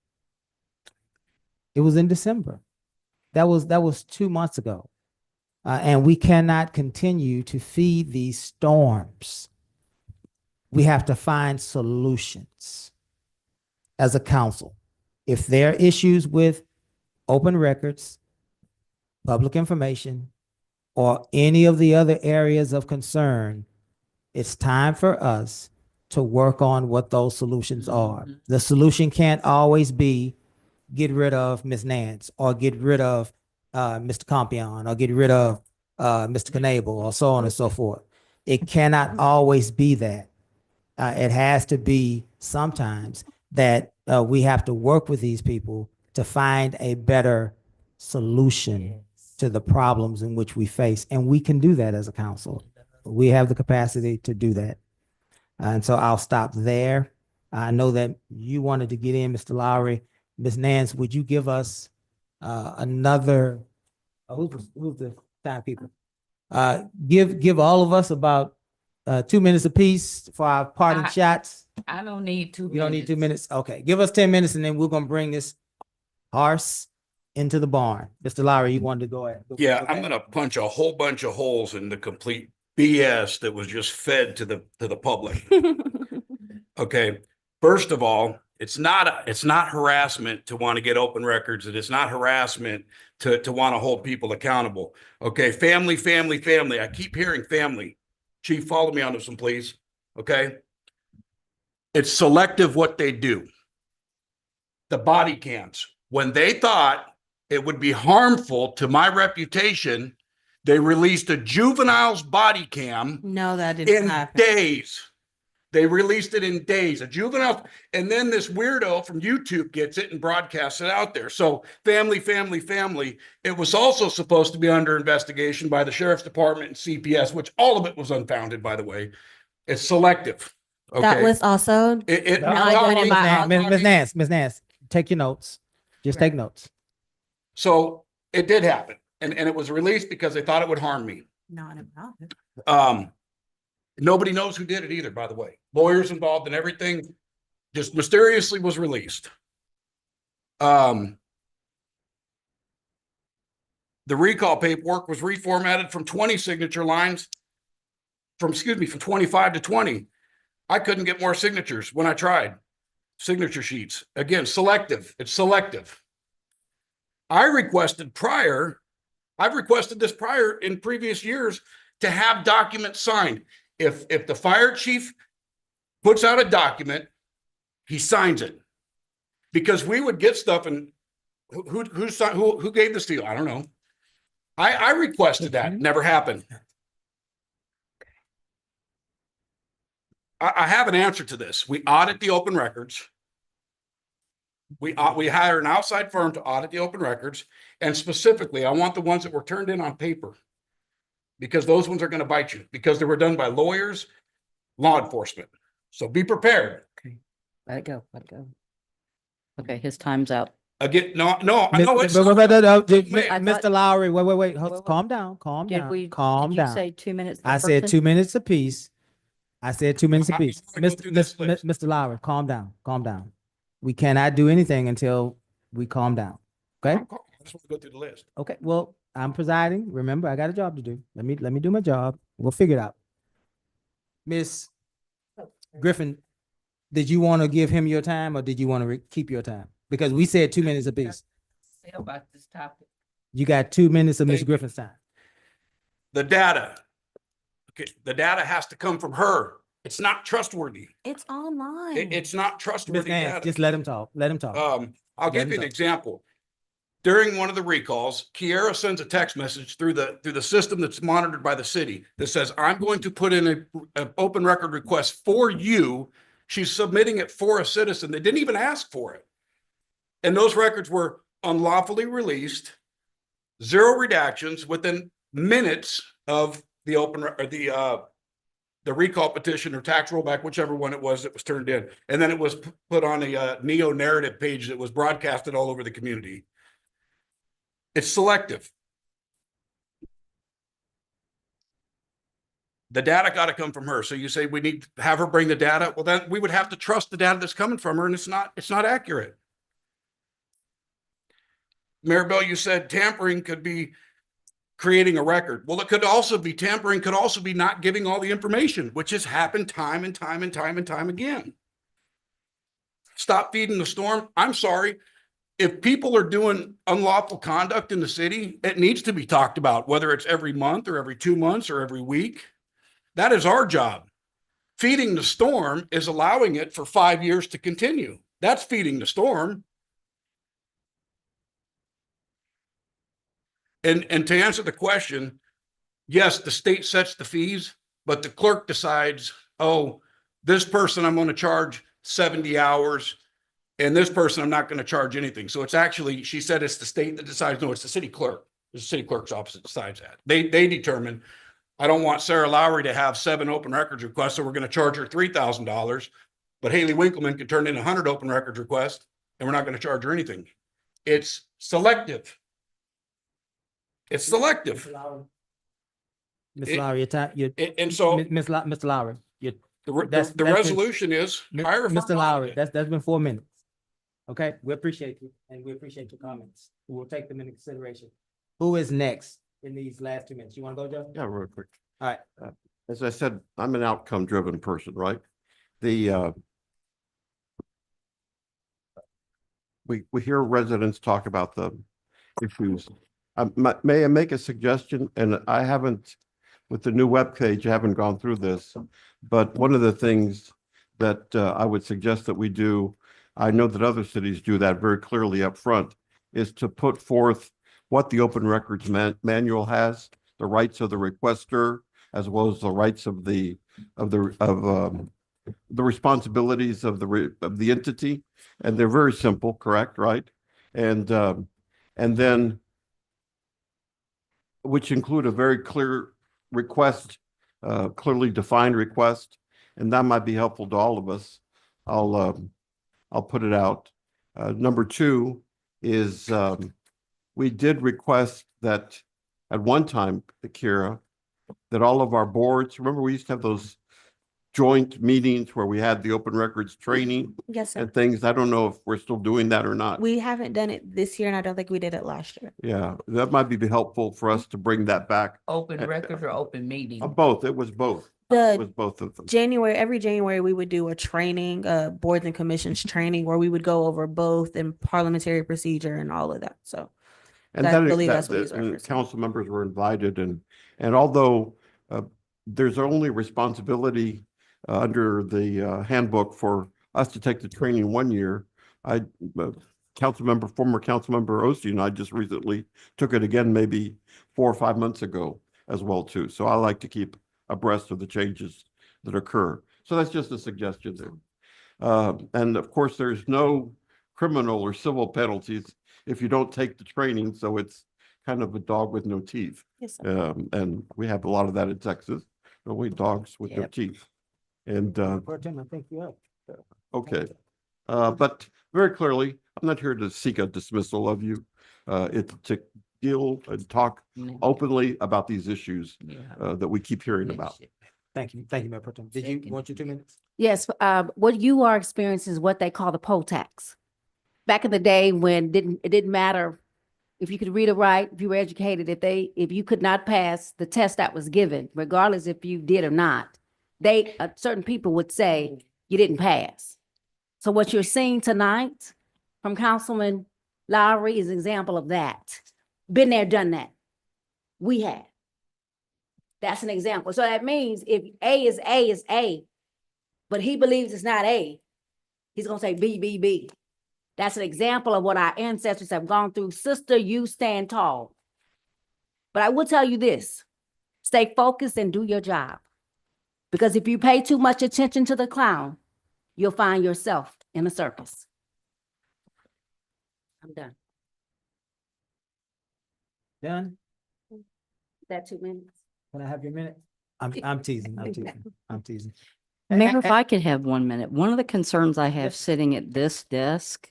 It was in December. That was 2 months ago. And we cannot continue to feed these storms. We have to find solutions as a council. If there are issues with open records, public information, or any of the other areas of concern, it's time for us to work on what those solutions are. The solution can't always be get rid of Ms. Nance or get rid of Mr. Compion or get rid of Mr. Knable or so on and so forth. It cannot always be that. It has to be sometimes that we have to work with these people to find a better solution to the problems in which we face. And we can do that as a council. We have the capacity to do that. And so I'll stop there. I know that you wanted to get in, Mr. Lowry. Ms. Nance, would you give us another, who's the timekeeper? Give all of us about 2 minutes apiece for our parting shots. I don't need 2 minutes. You don't need 2 minutes? Okay, give us 10 minutes and then we're gonna bring this horse into the barn. Mr. Lowry, you wanted to go ahead. Yeah, I'm gonna punch a whole bunch of holes in the complete BS that was just fed to the public. Okay, first of all, it's not harassment to want to get open records, and it's not harassment to want to hold people accountable. Okay, family. I keep hearing family. Chief, follow me on this one, please. Okay. It's selective what they do. The body cams, when they thought it would be harmful to my reputation, they released a juvenile's body cam No, that didn't in happen. days. They released it in days, a juvenile, and then this weirdo from YouTube gets it and broadcasts it out there. So family. It was also supposed to be under investigation by the sheriff's department and CPS, which all of it was unfounded, by the way. It's selective. That Okay. was also It, not done by Miss Nance, take your notes. Just take notes. so it did happen, and it was released because they thought it would harm me. not about it. Nobody knows who did it either, by the way. Lawyers involved and everything, just mysteriously was released. The recall paperwork was reformatted from 20 signature lines from 25 to 20. I couldn't get more signatures when I tried. Signature sheets. Again, selective. It's selective. I've requested this prior in previous years to have documents signed. If the fire chief puts out a document, he signs it. Because we would get stuff, and who gave this to you? I don't know. I requested that. Never happened. I have an answer to this. We audit the open records. We hire an outside firm to audit the open records. And specifically, I want the ones that were turned in on paper, because those ones are going to bite you, because they were done by lawyers, law enforcement. So be prepared. Let it go. Let it go. Okay, his time's out. Again, no, I know it's. Mr. Lowry, wait. Wait. Calm down. Did we, Calm did you down. say 2 minutes? per I said person? 2 minutes apiece. I said 2 minutes I apiece. wanna go through this list. Mr. Lowry, calm down. We cannot do anything until we calm down. Okay? I just want to go through the list. Okay, well, I'm presiding. Remember, I got a job to do. Let me do my job. We'll figure it out. Miss Griffin, did you want to give him your time, or did you want to keep your time? Because we said 2 minutes apiece. Say about this topic. You got 2 minutes of Miss Thank you. Griffin's time. The data. Okay, the data has to come from her. It's not trustworthy. It's online. It's not Miss trustworthy Nance, data. just let him talk. Let him talk. I'll give you an example. During one of the recalls, Kiera sends a text message through the system that's monitored by the city that says, I'm going to put in an open record request for you. She's submitting it for a citizen. They didn't even ask for it. And those records were unlawfully released, 0 redactions within minutes of the the recall petition or tax rollback, whichever one it was that was turned in. And then it was put on a Neo narrative page that was broadcasted all over the community. It's selective. The data got to come from her. So you say we need to have her bring the data. Well, then we would have to trust the data that's coming from her, and it's not accurate. Maribel, you said tampering could be creating a record. Well, it could also be tampering, could also be not giving all the information, which has happened time and time again. Stop feeding the storm. I'm sorry. If people are doing unlawful conduct in the city, it needs to be talked about, whether it's every month or every 2 months or every week. That is our job. Feeding the storm is allowing it for 5 years to continue. That's feeding the storm. And to answer the question, yes, the state sets the fees, but the clerk decides, oh, this person I'm going to charge 70 hours, and this person I'm not going to charge anything. So it's actually, she said it's the state that decides. No, it's the city clerk. The city clerk's office that decides that. They determine, I don't want Sarah Lowry to have 7 open records requests, so we're going to charge her $3,000. But Haley Winkleman can turn in 100 open records requests, and we're not going to charge her anything. It's selective. It's selective. Miss Lowry, your time. And so Mr. Lowry, the resolution is hire a Mr. firm Lowry, audit. that's been 4 minutes. Okay, we appreciate you, and we appreciate your comments. We will take them into consideration. Who is next in these last 2 minutes? You want to go, Joe? Yeah, real quick. All right. as I said, I'm an outcome-driven person, right? The, we hear residents talk about the issues. May I make a suggestion? And I haven't, with the new webpage, I haven't gone through this. But one of the things that I would suggest that we do, I know that other cities do that very clearly up front, is to put forth what the open records manual has, the rights of the requester, as well as the rights of the responsibilities of the entity, and they're very simple, correct, right? And then, which include a very clear request, clearly defined request, and that might be helpful to all of us. I'll put it out. Number two is we did request that at one time, Kira, that all of our boards, remember we used to have those joint meetings where we had the open records training Yes, sir. and things. I don't know if we're still doing that or not. We haven't done it this year, and I don't think we did it last year. Yeah, that might be helpful for us to bring that back. Open records or open meeting? Both, it was both. It was The both of them. every January, we would do a training, boards and commissions training, where we would go over both and parliamentary procedure and all of that. So And I that, believe that- that's what he's and referencing. council members were invited and although there's only responsibility under the handbook for us to take the training 1 year, former council member Osteen and I just recently took it again, maybe 4 or 5 months ago as well too. So I like to keep abreast of the changes that occur. So that's just a suggestion there. And of course, there's no criminal or civil penalties if you don't take the training. So it's kind of a dog with no teeth. Yes, sir. And we have a lot of that in Texas, don't we? Dogs with no Yep. teeth. And, Pro Tem, I think you have. okay. But very clearly, I'm not here to seek a dismissal of you. It's to deal and talk openly about these issues Yeah. that we keep hearing about. Thank you, Mayor Pro Tem. Did you want your 2 minutes? Yes, what you are experiencing is what they call the poll tax. Back in the day when it didn't matter if you could read or write, if you were educated, if you could not pass the test that was given, regardless if you did or not, certain people would say you didn't pass. So what you're seeing tonight from Councilman Lowry is an example of that. Been there, done that. We have. That's an example. So that means if A is A, but he believes it's not A, he's gonna say B. That's an example of what our ancestors have gone through. Sister, you stand tall. But I will tell you this, stay focused and do your job. Because if you pay too much attention to the clown, you'll find yourself in a circus. I'm done. Done? That 2 minutes? Can I have your minute? I'm teasing. Mayor, if I could have 1 minute, one of the concerns I have sitting at this desk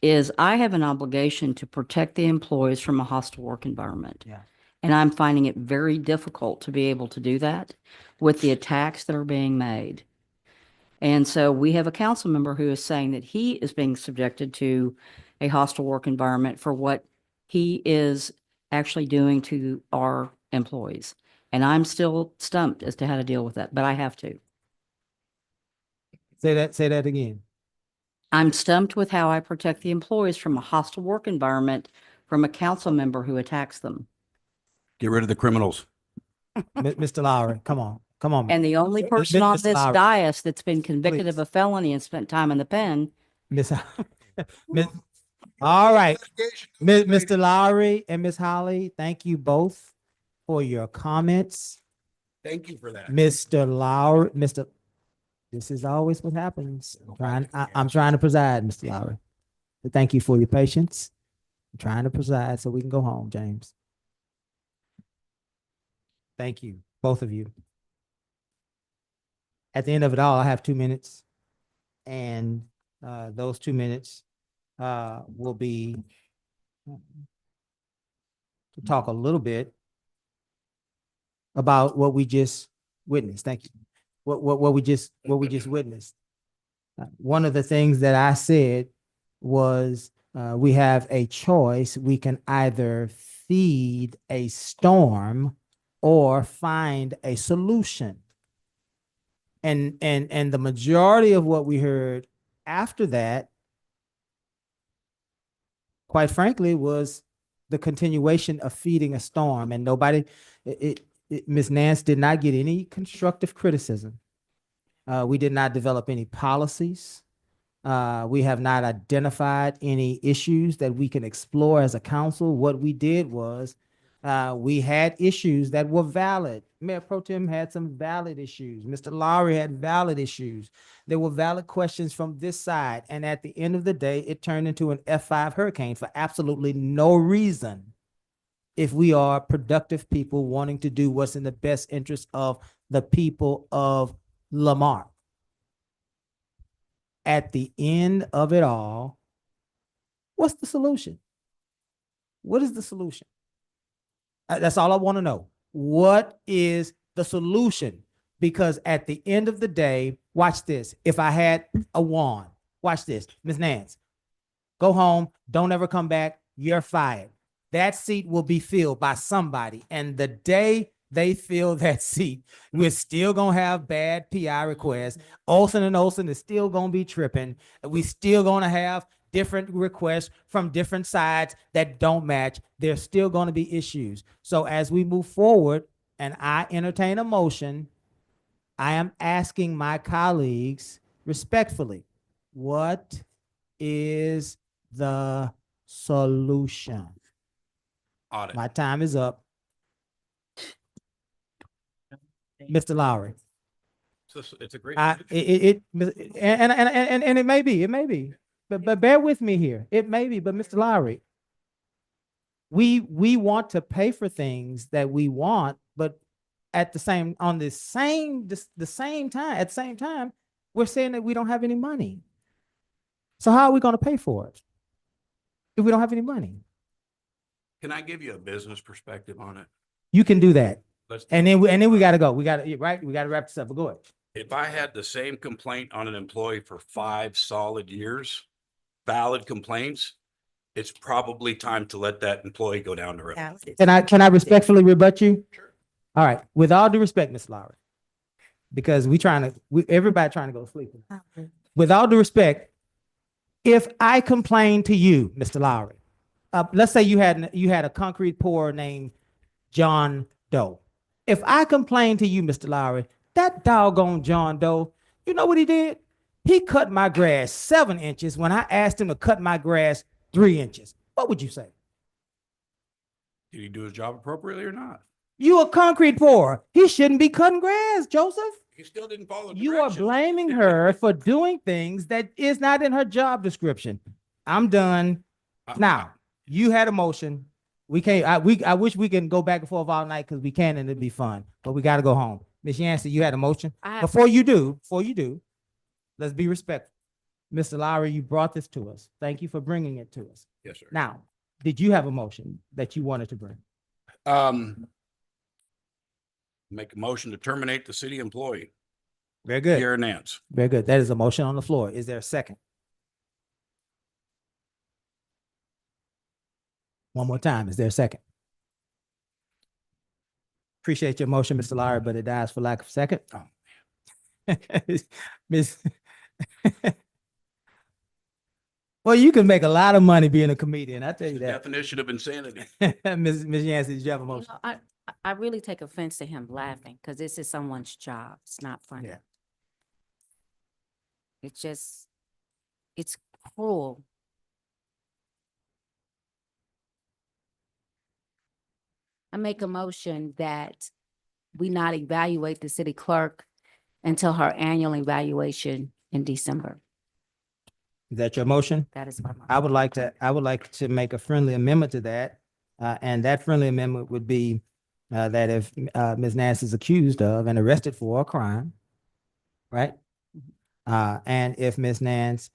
is I have an obligation to protect the employees from a hostile work environment. Yeah. And I'm finding it very difficult to be able to do that with the attacks that are being made. And so we have a council member who is saying that he is being subjected to a hostile work environment for what he is actually doing to our employees. And I'm still stumped as to how to deal with that, but I have to. Say that again. I'm stumped with how I protect the employees from a hostile work environment from a council member who attacks them. Get rid of the criminals. Mr. Lowry, come on. Man. And the only Miss- person on Miss this Lowry. dais that's been convicted of Please. a felony and spent time in the pen. All right. Mr. Lowry and Ms. Holly, thank you both for your comments. Thank you for that. Mr. Lowry, this is always what happens. I'm trying to preside, Mr. Lowry. But thank you for your patience. I'm trying to preside so we can go home, James. Thank you, both of you. At the end of it all, I have 2 minutes. And those 2 minutes will be to talk a little bit about what we just witnessed. Thank you. What we just witnessed. One of the things that I said was we have a choice. We can either feed a storm or find a solution. And the majority of what we heard after that, quite frankly, was the continuation of feeding a storm, and nobody, Ms. Nance did not get any constructive criticism. We did not develop any policies. We have not identified any issues that we can explore as a council. What we did was, we had issues that were valid. Mayor Pro Tem had some valid issues. Mr. Lowry had valid issues. There were valid questions from this side. And at the end of the day, it turned into an F5 hurricane for absolutely no reason. If we are productive people wanting to do what's in the best interest of the people of Lamar. At the end of it all, what's the solution? What is the solution? That's all I want to know. What is the solution? Because at the end of the day, watch this. If I had a wand, watch this. Ms. Nance, go home. Don't ever come back. You're fired. That seat will be filled by somebody. And the day they fill that seat, we're still going to have bad PI requests. Olsen and Olsen is still going to be tripping. We still going to have different requests from different sides that don't match. There's still going to be issues. So as we move forward and I entertain a motion, I am asking my colleagues respectfully, what is the solution? Audit. My time is up. Mr. Lowry. It's a great. And it may be, but bear with me here. It may be, but Mr. Lowry, we want to pay for things that we want, but at the same time, we're saying that we don't have any money. So how are we going to pay for it if we don't have any money? Can I give you a business perspective on it? You can do that. Let's. And then we got to go. We got to wrap this up. But go ahead. If I had the same complaint on an employee for 5 solid years, valid complaints, it's probably time to let that employee go down the road. Can I respectfully rebut you? Sure. All right. With all due respect, Ms. Lowry, because everybody trying to go to sleep. With all due respect, if I complain to you, Mr. Lowry, let's say you had a concrete pourer named John Doe. If I complain to you, Mr. Lowry, that doggone John Doe, you know what he did? He cut my grass 7 inches when I asked him to cut my grass 3 inches. What would you say? Did he do his job appropriately or not? You a concrete pourer. He shouldn't be cutting grass, Joseph. He still didn't follow You are directions. blaming her for doing things that is not in her job description. I'm done. Now, you had a motion. We can't, I wish we can go back and forth all night because we can and it'd be fun, but we got to go home. Ms. Yancey, you had a motion? Before you do, let's be respectful. Mr. Lowry, you brought this to us. Thank you for bringing it to us. Yes, sir. Now, did you have a motion that you wanted to bring? Make a motion to terminate the city employee. Very good. Here, Nance. Very good. That is a motion on the floor. Is there a second? One more time. Is there a second? Appreciate your motion, Mr. Lowry, but it dies for lack of second. Oh. Miss. Well, you can make a lot of money being a comedian. I tell you The that. definition of insanity. Ms. Yancey, did you have a You motion? know, I really take offense to him laughing because this is someone's job. It's not funny. Yeah. It's cruel. I make a motion that we not evaluate the city clerk until her annual evaluation in December. Is that your motion? That is my motion. I would like to make a friendly amendment to that. And that friendly amendment would be that if Ms. Nance is accused of and arrested for a crime, right? And if Ms. Nance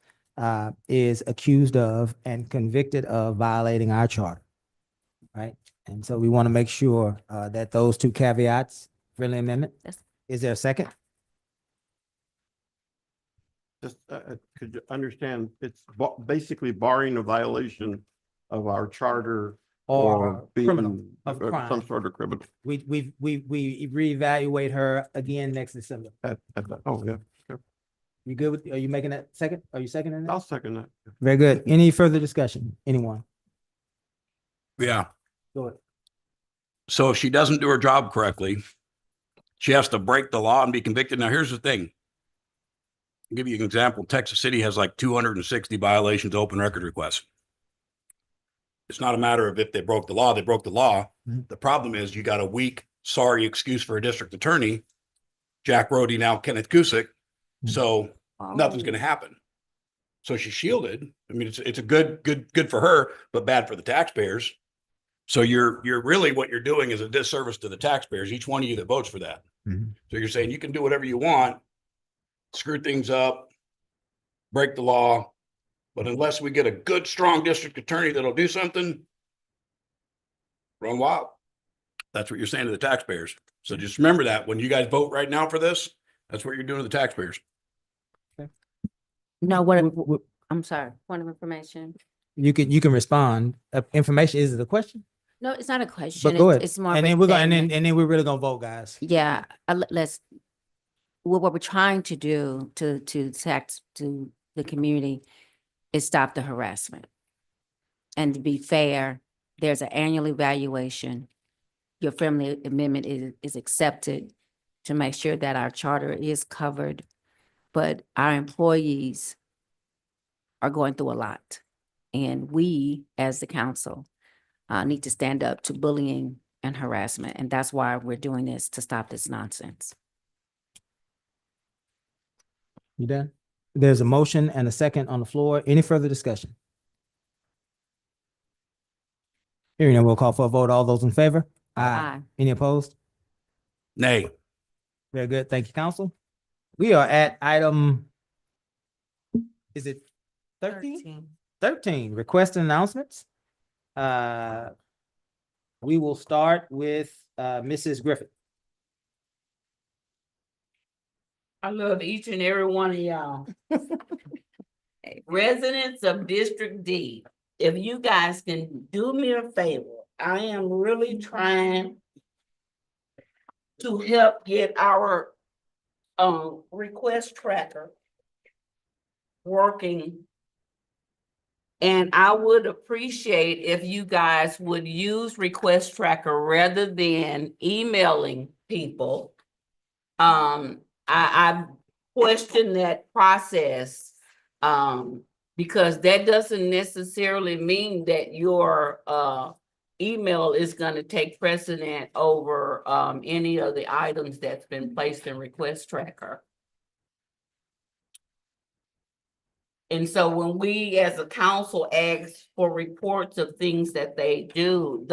is accused of and convicted of violating our charter, right? And so we want to make sure that those 2 caveats, friendly amendment. Yes. Is there a second? Just, could you understand, it's basically barring a violation of our charter or criminal being of some crime. sort of criminal. We reevaluate her again next December. Oh, yeah. You good with, are you making that second? Are you seconding I'll that? second that. Very good. Any further discussion? Anyone? Yeah. Go ahead. So if she doesn't do her job correctly, she has to break the law and be convicted. Now, here's the thing. I'll give you an example. Texas City has like 260 violations, open record requests. It's not a matter of if they broke the law, they broke the law. Mhm. The problem is you got a weak, sorry excuse for a district attorney, Jack Rhodey, now Kenneth Kusick. So nothing's going to happen. So she's shielded. I mean, it's a good for her, but bad for the taxpayers. So you're really, what you're doing is a disservice to the taxpayers, each one of you that votes for that. Mhm. So you're saying you can do whatever you want, screw things up, break the law, but unless we get a good, strong district attorney that'll do something, run wild. That's what you're saying to the taxpayers. So just remember that when you guys vote right now for this, that's what you're doing to the taxpayers. No, what, W- I'm sorry, point of information. You can respond. Information, is it a question? No, it's not a question. But go ahead. It's more of And a then we're going, statement. and then we're really gonna vote, guys. Yeah, let's, what we're trying to do to the community is stop the harassment. And to be fair, there's an annual evaluation. Your friendly amendment is accepted to make sure that our charter is covered, but our employees are going through a lot. And we, as the council, need to stand up to bullying and harassment. And that's why we're doing this, to stop this nonsense. You done? There's a motion and a second on the floor. Any further discussion? Hearing none, we'll call for a vote. All those in favor? Aye. Any opposed? Nay. Very good. Thank you, council. We are at item, is it 13? 13, request and announcements. We will start with Mrs. Griffith. I love each and every one of y'all. Residents of District D, if you guys can do me a favor, I am really trying to help get our request tracker working. And I would appreciate if you guys would use request tracker rather than emailing people. I question that process, because that doesn't necessarily mean that your email is gonna take precedent over any of the items that's been placed in request tracker. And so when we as a council ask for reports of things that they do,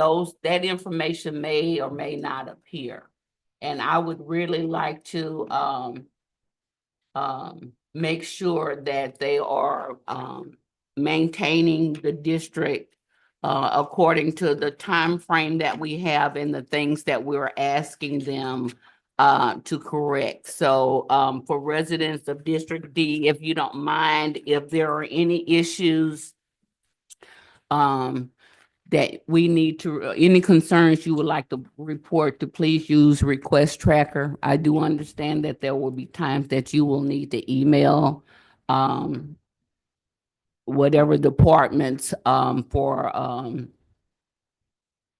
that information may or may not appear. And I would really like to make sure that they are maintaining the district according to the time frame that we have and the things that we're asking them to correct. So for residents of District D, if you don't mind, if there are any issues that we need to, any concerns you would like to report, to please use request tracker. I do understand that there will be times that you will need to email whatever departments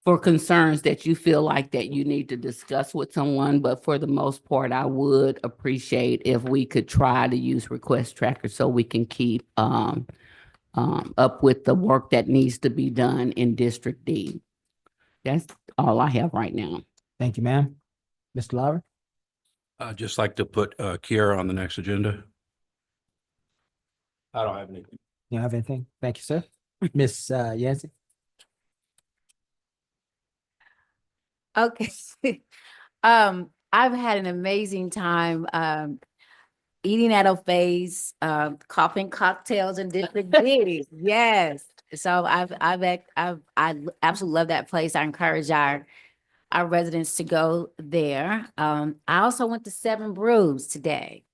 for concerns that you feel like that you need to discuss with someone. But for the most part, I would appreciate if we could try to use request tracker so we can keep up with the work that needs to be done in District D. That's all I have right now. Thank you, ma'am. Mr. Lowry? I'd just like to put Kiara on the next agenda. I don't have anything. You don't have anything? Thank you, sir. Miss Yancey? Okay. I've had an amazing time eating at O'Fay's, coughing cocktails in District D. Yes. So I absolutely love that place. I encourage our residents to go there. I also went to Seven Brews today.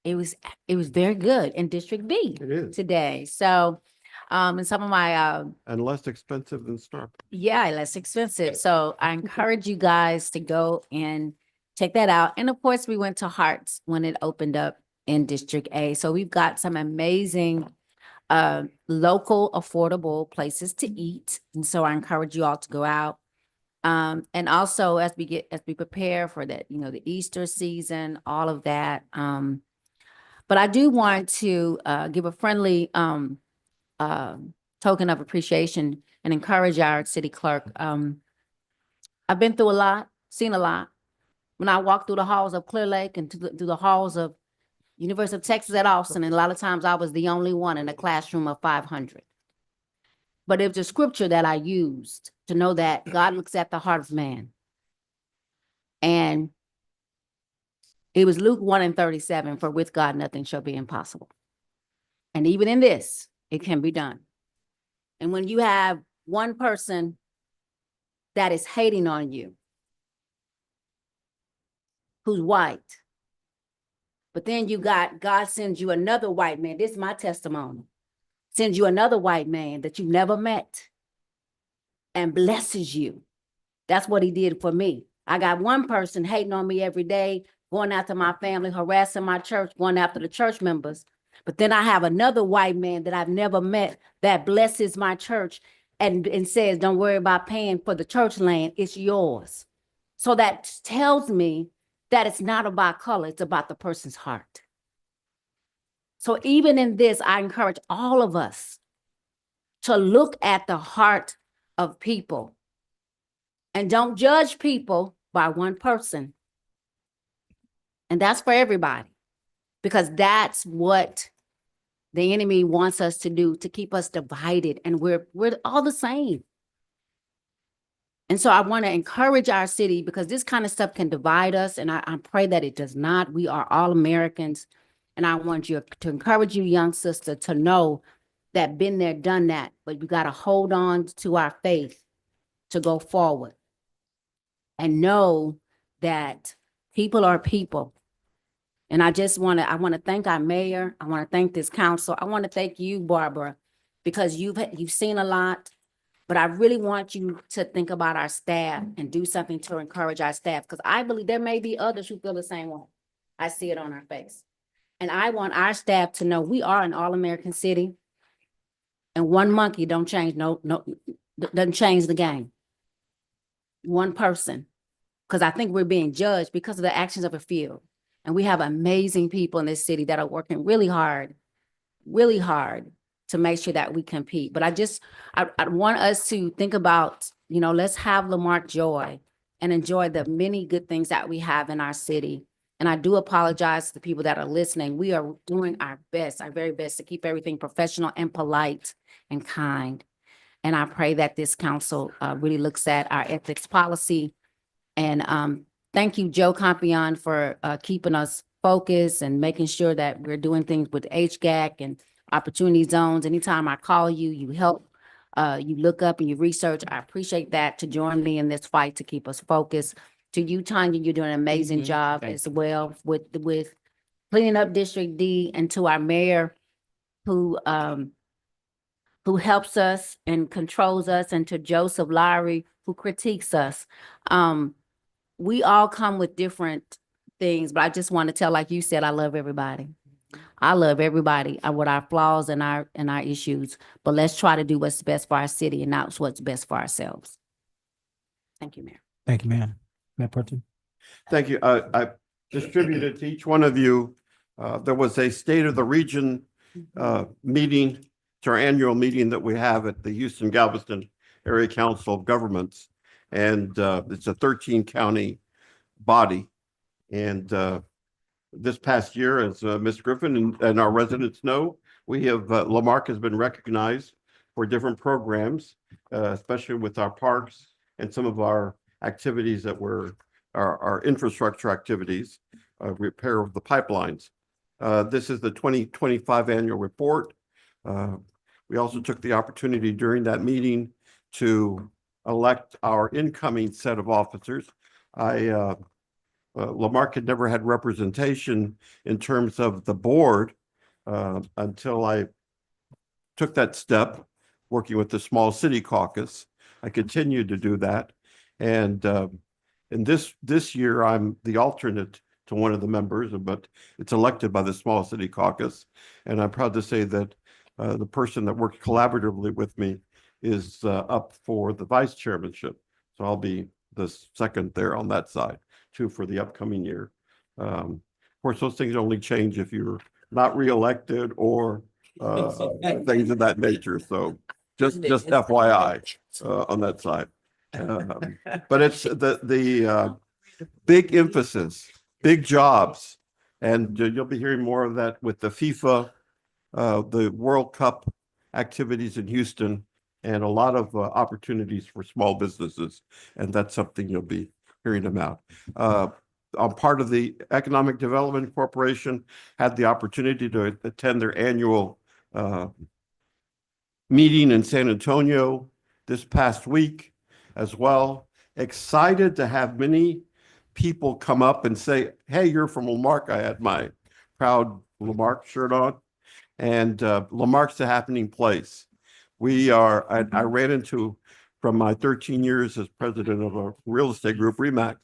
It was very good in District B It is. today. So And some of my, And less expensive than Starbucks. yeah, less expensive. So I encourage you guys to go and check that out. And of course, we went to Hearts when it opened up in District A. So we've got some amazing local affordable places to eat. And so I encourage you all to go out. And also as we prepare for that, you know, the Easter season, all of that. But I do want to give a friendly token of appreciation and encourage our city clerk. I've been through a lot, seen a lot. When I walk through the halls of Clear Lake and through the halls of University of Texas at Austin, and a lot of times I was the only one in a classroom of 500. But it was a scripture that I used to know that God looks at the heart of man. And it was Luke 1:37, for with God nothing shall be impossible. And even in this, it can be done. And when you have one person that is hating on you, who's white, but then you got, God sends you another white man. This is my testimony. Sends you another white man that you've never met and blesses you. That's what he did for me. I got one person hating on me every day, going after my family, harassing my church, going after the church members. But then I have another white man that I've never met that blesses my church and says, don't worry about paying for the church land, it's yours. So that tells me that it's not about color, it's about the person's heart. So even in this, I encourage all of us to look at the heart of people and don't judge people by one person. And that's for everybody, because that's what the enemy wants us to do, to keep us divided, and we're all the same. And so I want to encourage our city, because this kind of stuff can divide us, and I pray that it does not. We are all Americans, and I want you to encourage you, young sister, to know that been there, done that, but we got to hold on to our faith to go forward and know that people are people. And I want to thank our mayor. I want to thank this council. I want to thank you, Barbara, because you've seen a lot. But I really want you to think about our staff and do something to encourage our staff, because I believe there may be others who feel the same way. I see it on our face. And I want our staff to know we are an all-American city, and one monkey doesn't change the game. One person, because I think we're being judged because of the actions of a few. And we have amazing people in this city that are working really hard to make sure that we compete. But I want us to think about, you know, let's have Lamarck joy and enjoy the many good things that we have in our city. And I do apologize to the people that are listening. We are doing our best, our very best, to keep everything professional and polite and kind. And I pray that this council really looks at our ethics policy. And thank you, Joe Campion, for keeping us focused and making sure that we're doing things with HGAC and opportunity zones. Anytime I call you, you help, you look up and you research. I appreciate that, to join me in this fight to keep us focused. To you, Tanya, you're doing an amazing job as well with cleaning up District D, and to our mayor who helps us and controls us, and to Joseph Lowry who critiques us. We all come with different things, but I just want to tell, like you said, I love everybody. I love everybody with our flaws and our issues, but let's try to do what's best for our city and not what's best for ourselves. Thank you, Mayor. Thank you, ma'am. Mayor Pro Tem. Thank you. I distributed to each one of you. There was a State of the Region meeting. It's our annual meeting that we have at the Houston Galveston Area Council of Governments. And it's a 13 county body. And this past year, as Ms. Griffin and our residents know, we have, Lamarque has been recognized for different programs, especially with our parks and some of our activities that were our infrastructure activities, repair of the pipelines. This is the 2025 annual report. We also took the opportunity during that meeting to elect our incoming set of officers. Lamarque had never had representation in terms of the board until I took that step, working with the small city caucus. I continue to do that. And this year, I'm the alternate to one of the members, but it's elected by the small city caucus. And I'm proud to say that the person that worked collaboratively with me is up for the vice chairmanship. So I'll be the second there on that side, too, for the upcoming year. Of course, those things only change if you're not reelected or things of that nature. So just FYI on that side. But it's the big emphasis, big jobs. And you'll be hearing more of that with the FIFA, the World Cup activities in Houston, and a lot of opportunities for small businesses. And that's something you'll be hearing about. I'm part of the Economic Development Corporation, had the opportunity to attend their annual meeting in San Antonio this past week as well. Excited to have many people come up and say, hey, you're from Lamarque. I had my proud Lamarque shirt on. And Lamarque's a happening place. I ran into, from my 13 years as president of a real estate group, RE/MAX,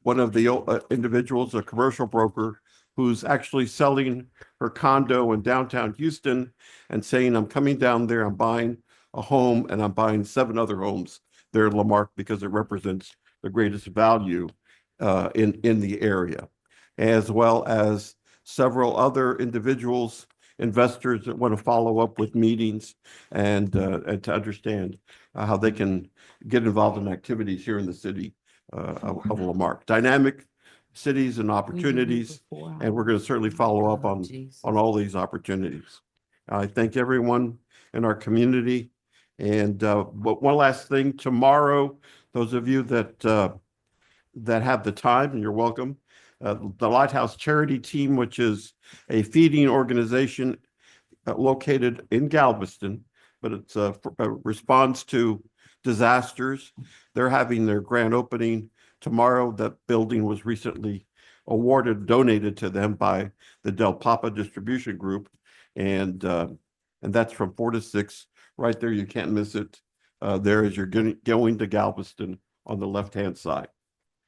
one of the individuals, a commercial broker, who's actually selling her condo in downtown Houston and saying, I'm coming down there, I'm buying a home, and I'm buying 7 other homes there in Lamarque because it represents the greatest value in the area, as well as several other individuals, investors that want to follow up with meetings and to understand how they can get involved in activities here in the city of Lamarque. Dynamic cities and opportunities, and we're going to certainly follow up on all these opportunities. I thank everyone in our community. And but one last thing, tomorrow, those of you that have the time, and you're welcome, the Lighthouse Charity Team, which is a feeding organization located in Galveston, but it's a response to disasters. They're having their grand opening tomorrow. That building was recently donated to them by the Del Papa Distribution Group. And that's from 4 to 6 right there. You can't miss it. There as you're going to Galveston on the left-hand side.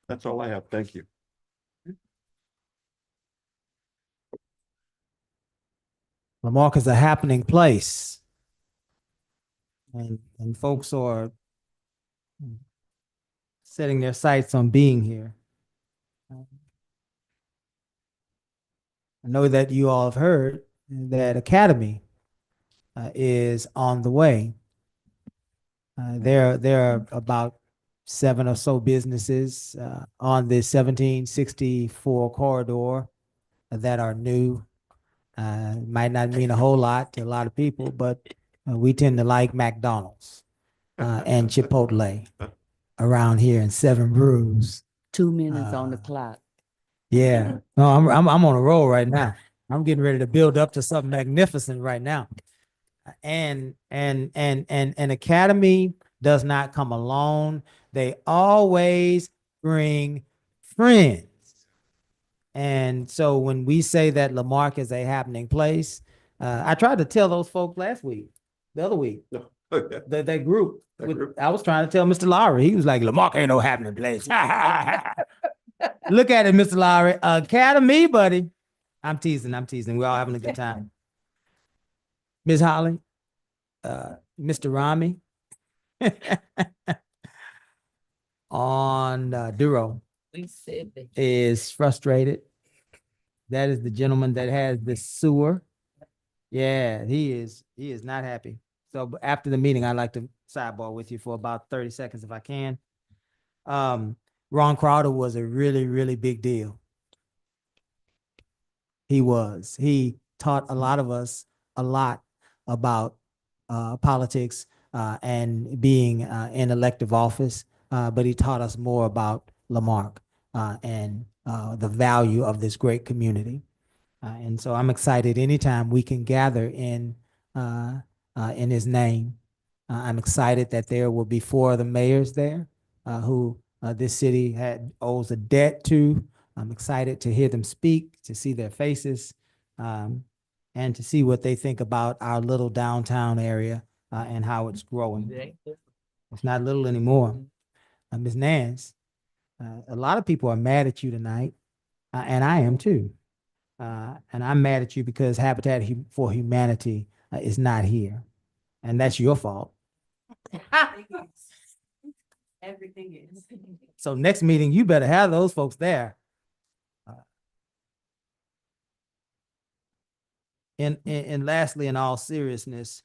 That's all I have. Thank you. Lamarque is a happening place. And folks are setting their sights on being here. I know that you all have heard that Academy is on the way. There are about 7 or so businesses on the 1764 corridor that are new. Might not mean a whole lot to a lot of people, but we tend to like McDonald's and Chipotle around here in 7 Brews. 2 minutes on the clock. Yeah, no, I'm on a roll right now. I'm getting ready to build up to something magnificent right now. And Academy does not come alone. They always bring friends. And so when we say that Lamarque is a happening place, I tried to tell those folks the other week, that group. I was trying to tell Mr. Lowry. He was like, Lamarque ain't no happening place. Look at it, Mr. Lowry. Academy, buddy. I'm teasing. We're all having a good time. Ms. Holly, Mr. Rami on Duro is frustrated. That is the gentleman that has the sewer. Yeah, he is not happy. So after the meeting, I'd like to sidebar with you for about 30 seconds if I can. Ron Crowder was a really, really big deal. He taught a lot of us a lot about politics and being in elective office, but he taught us more about Lamarque and the value of this great community. And so I'm excited anytime we can gather in his name. I'm excited that there will be 4 of the mayors there who this city owes a debt to. I'm excited to hear them speak, to see their faces. And and to see what they think about our little downtown area and how it's growing. It's not little anymore. Ms. Nance, a lot of people are mad at you tonight, and I am too. And I'm mad at you because Habitat for Humanity is not here, and that's your fault. Everything is. So next meeting, you better have those folks there. And lastly, in all seriousness,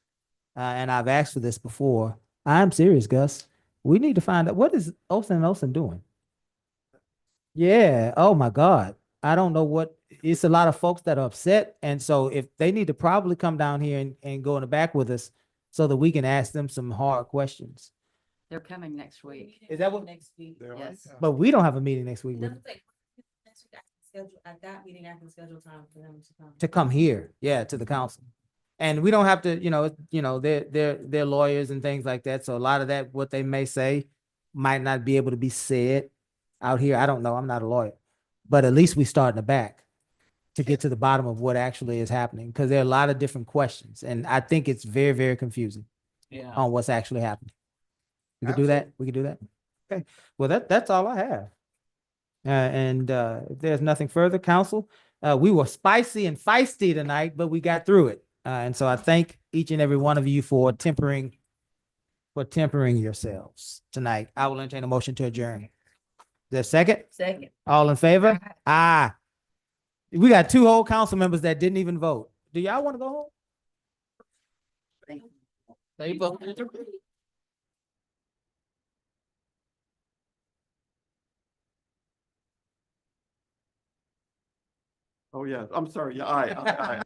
and I've asked for this before, I'm serious, Gus. We need to find out, what is Olsen and Olsen doing? Yeah, oh my God. I don't know what, it's a lot of folks that are upset. And so if they need to probably come down here and go in the back with us so that we can ask them some hard questions. They're coming next week. Is that what? Next week. Yes. But we don't have a meeting next week At that meeting, I can schedule time for them to come. to come here, yeah, to the council. And we don't have to, they're lawyers and things like that. So a lot of that, what they may say might not be able to be said out here. I don't know. I'm not a lawyer, but at least we start in the back to get to the bottom of what actually is happening. Because there are a lot of different questions, and I think it's very, very confusing on what's actually happening. We could do that. We could do that. Okay. Well, that's all I have. If there's nothing further, council, we were spicy and feisty tonight, but we got through it. And so I thank each and every one of you for tempering yourselves tonight. I will entertain a motion to adjourn. Is there a second? Second. All in favor? Aye. We got 2 whole council members that didn't even vote. Do y'all want to go home? They voted. Oh, yeah, I'm sorry, yeah, aye.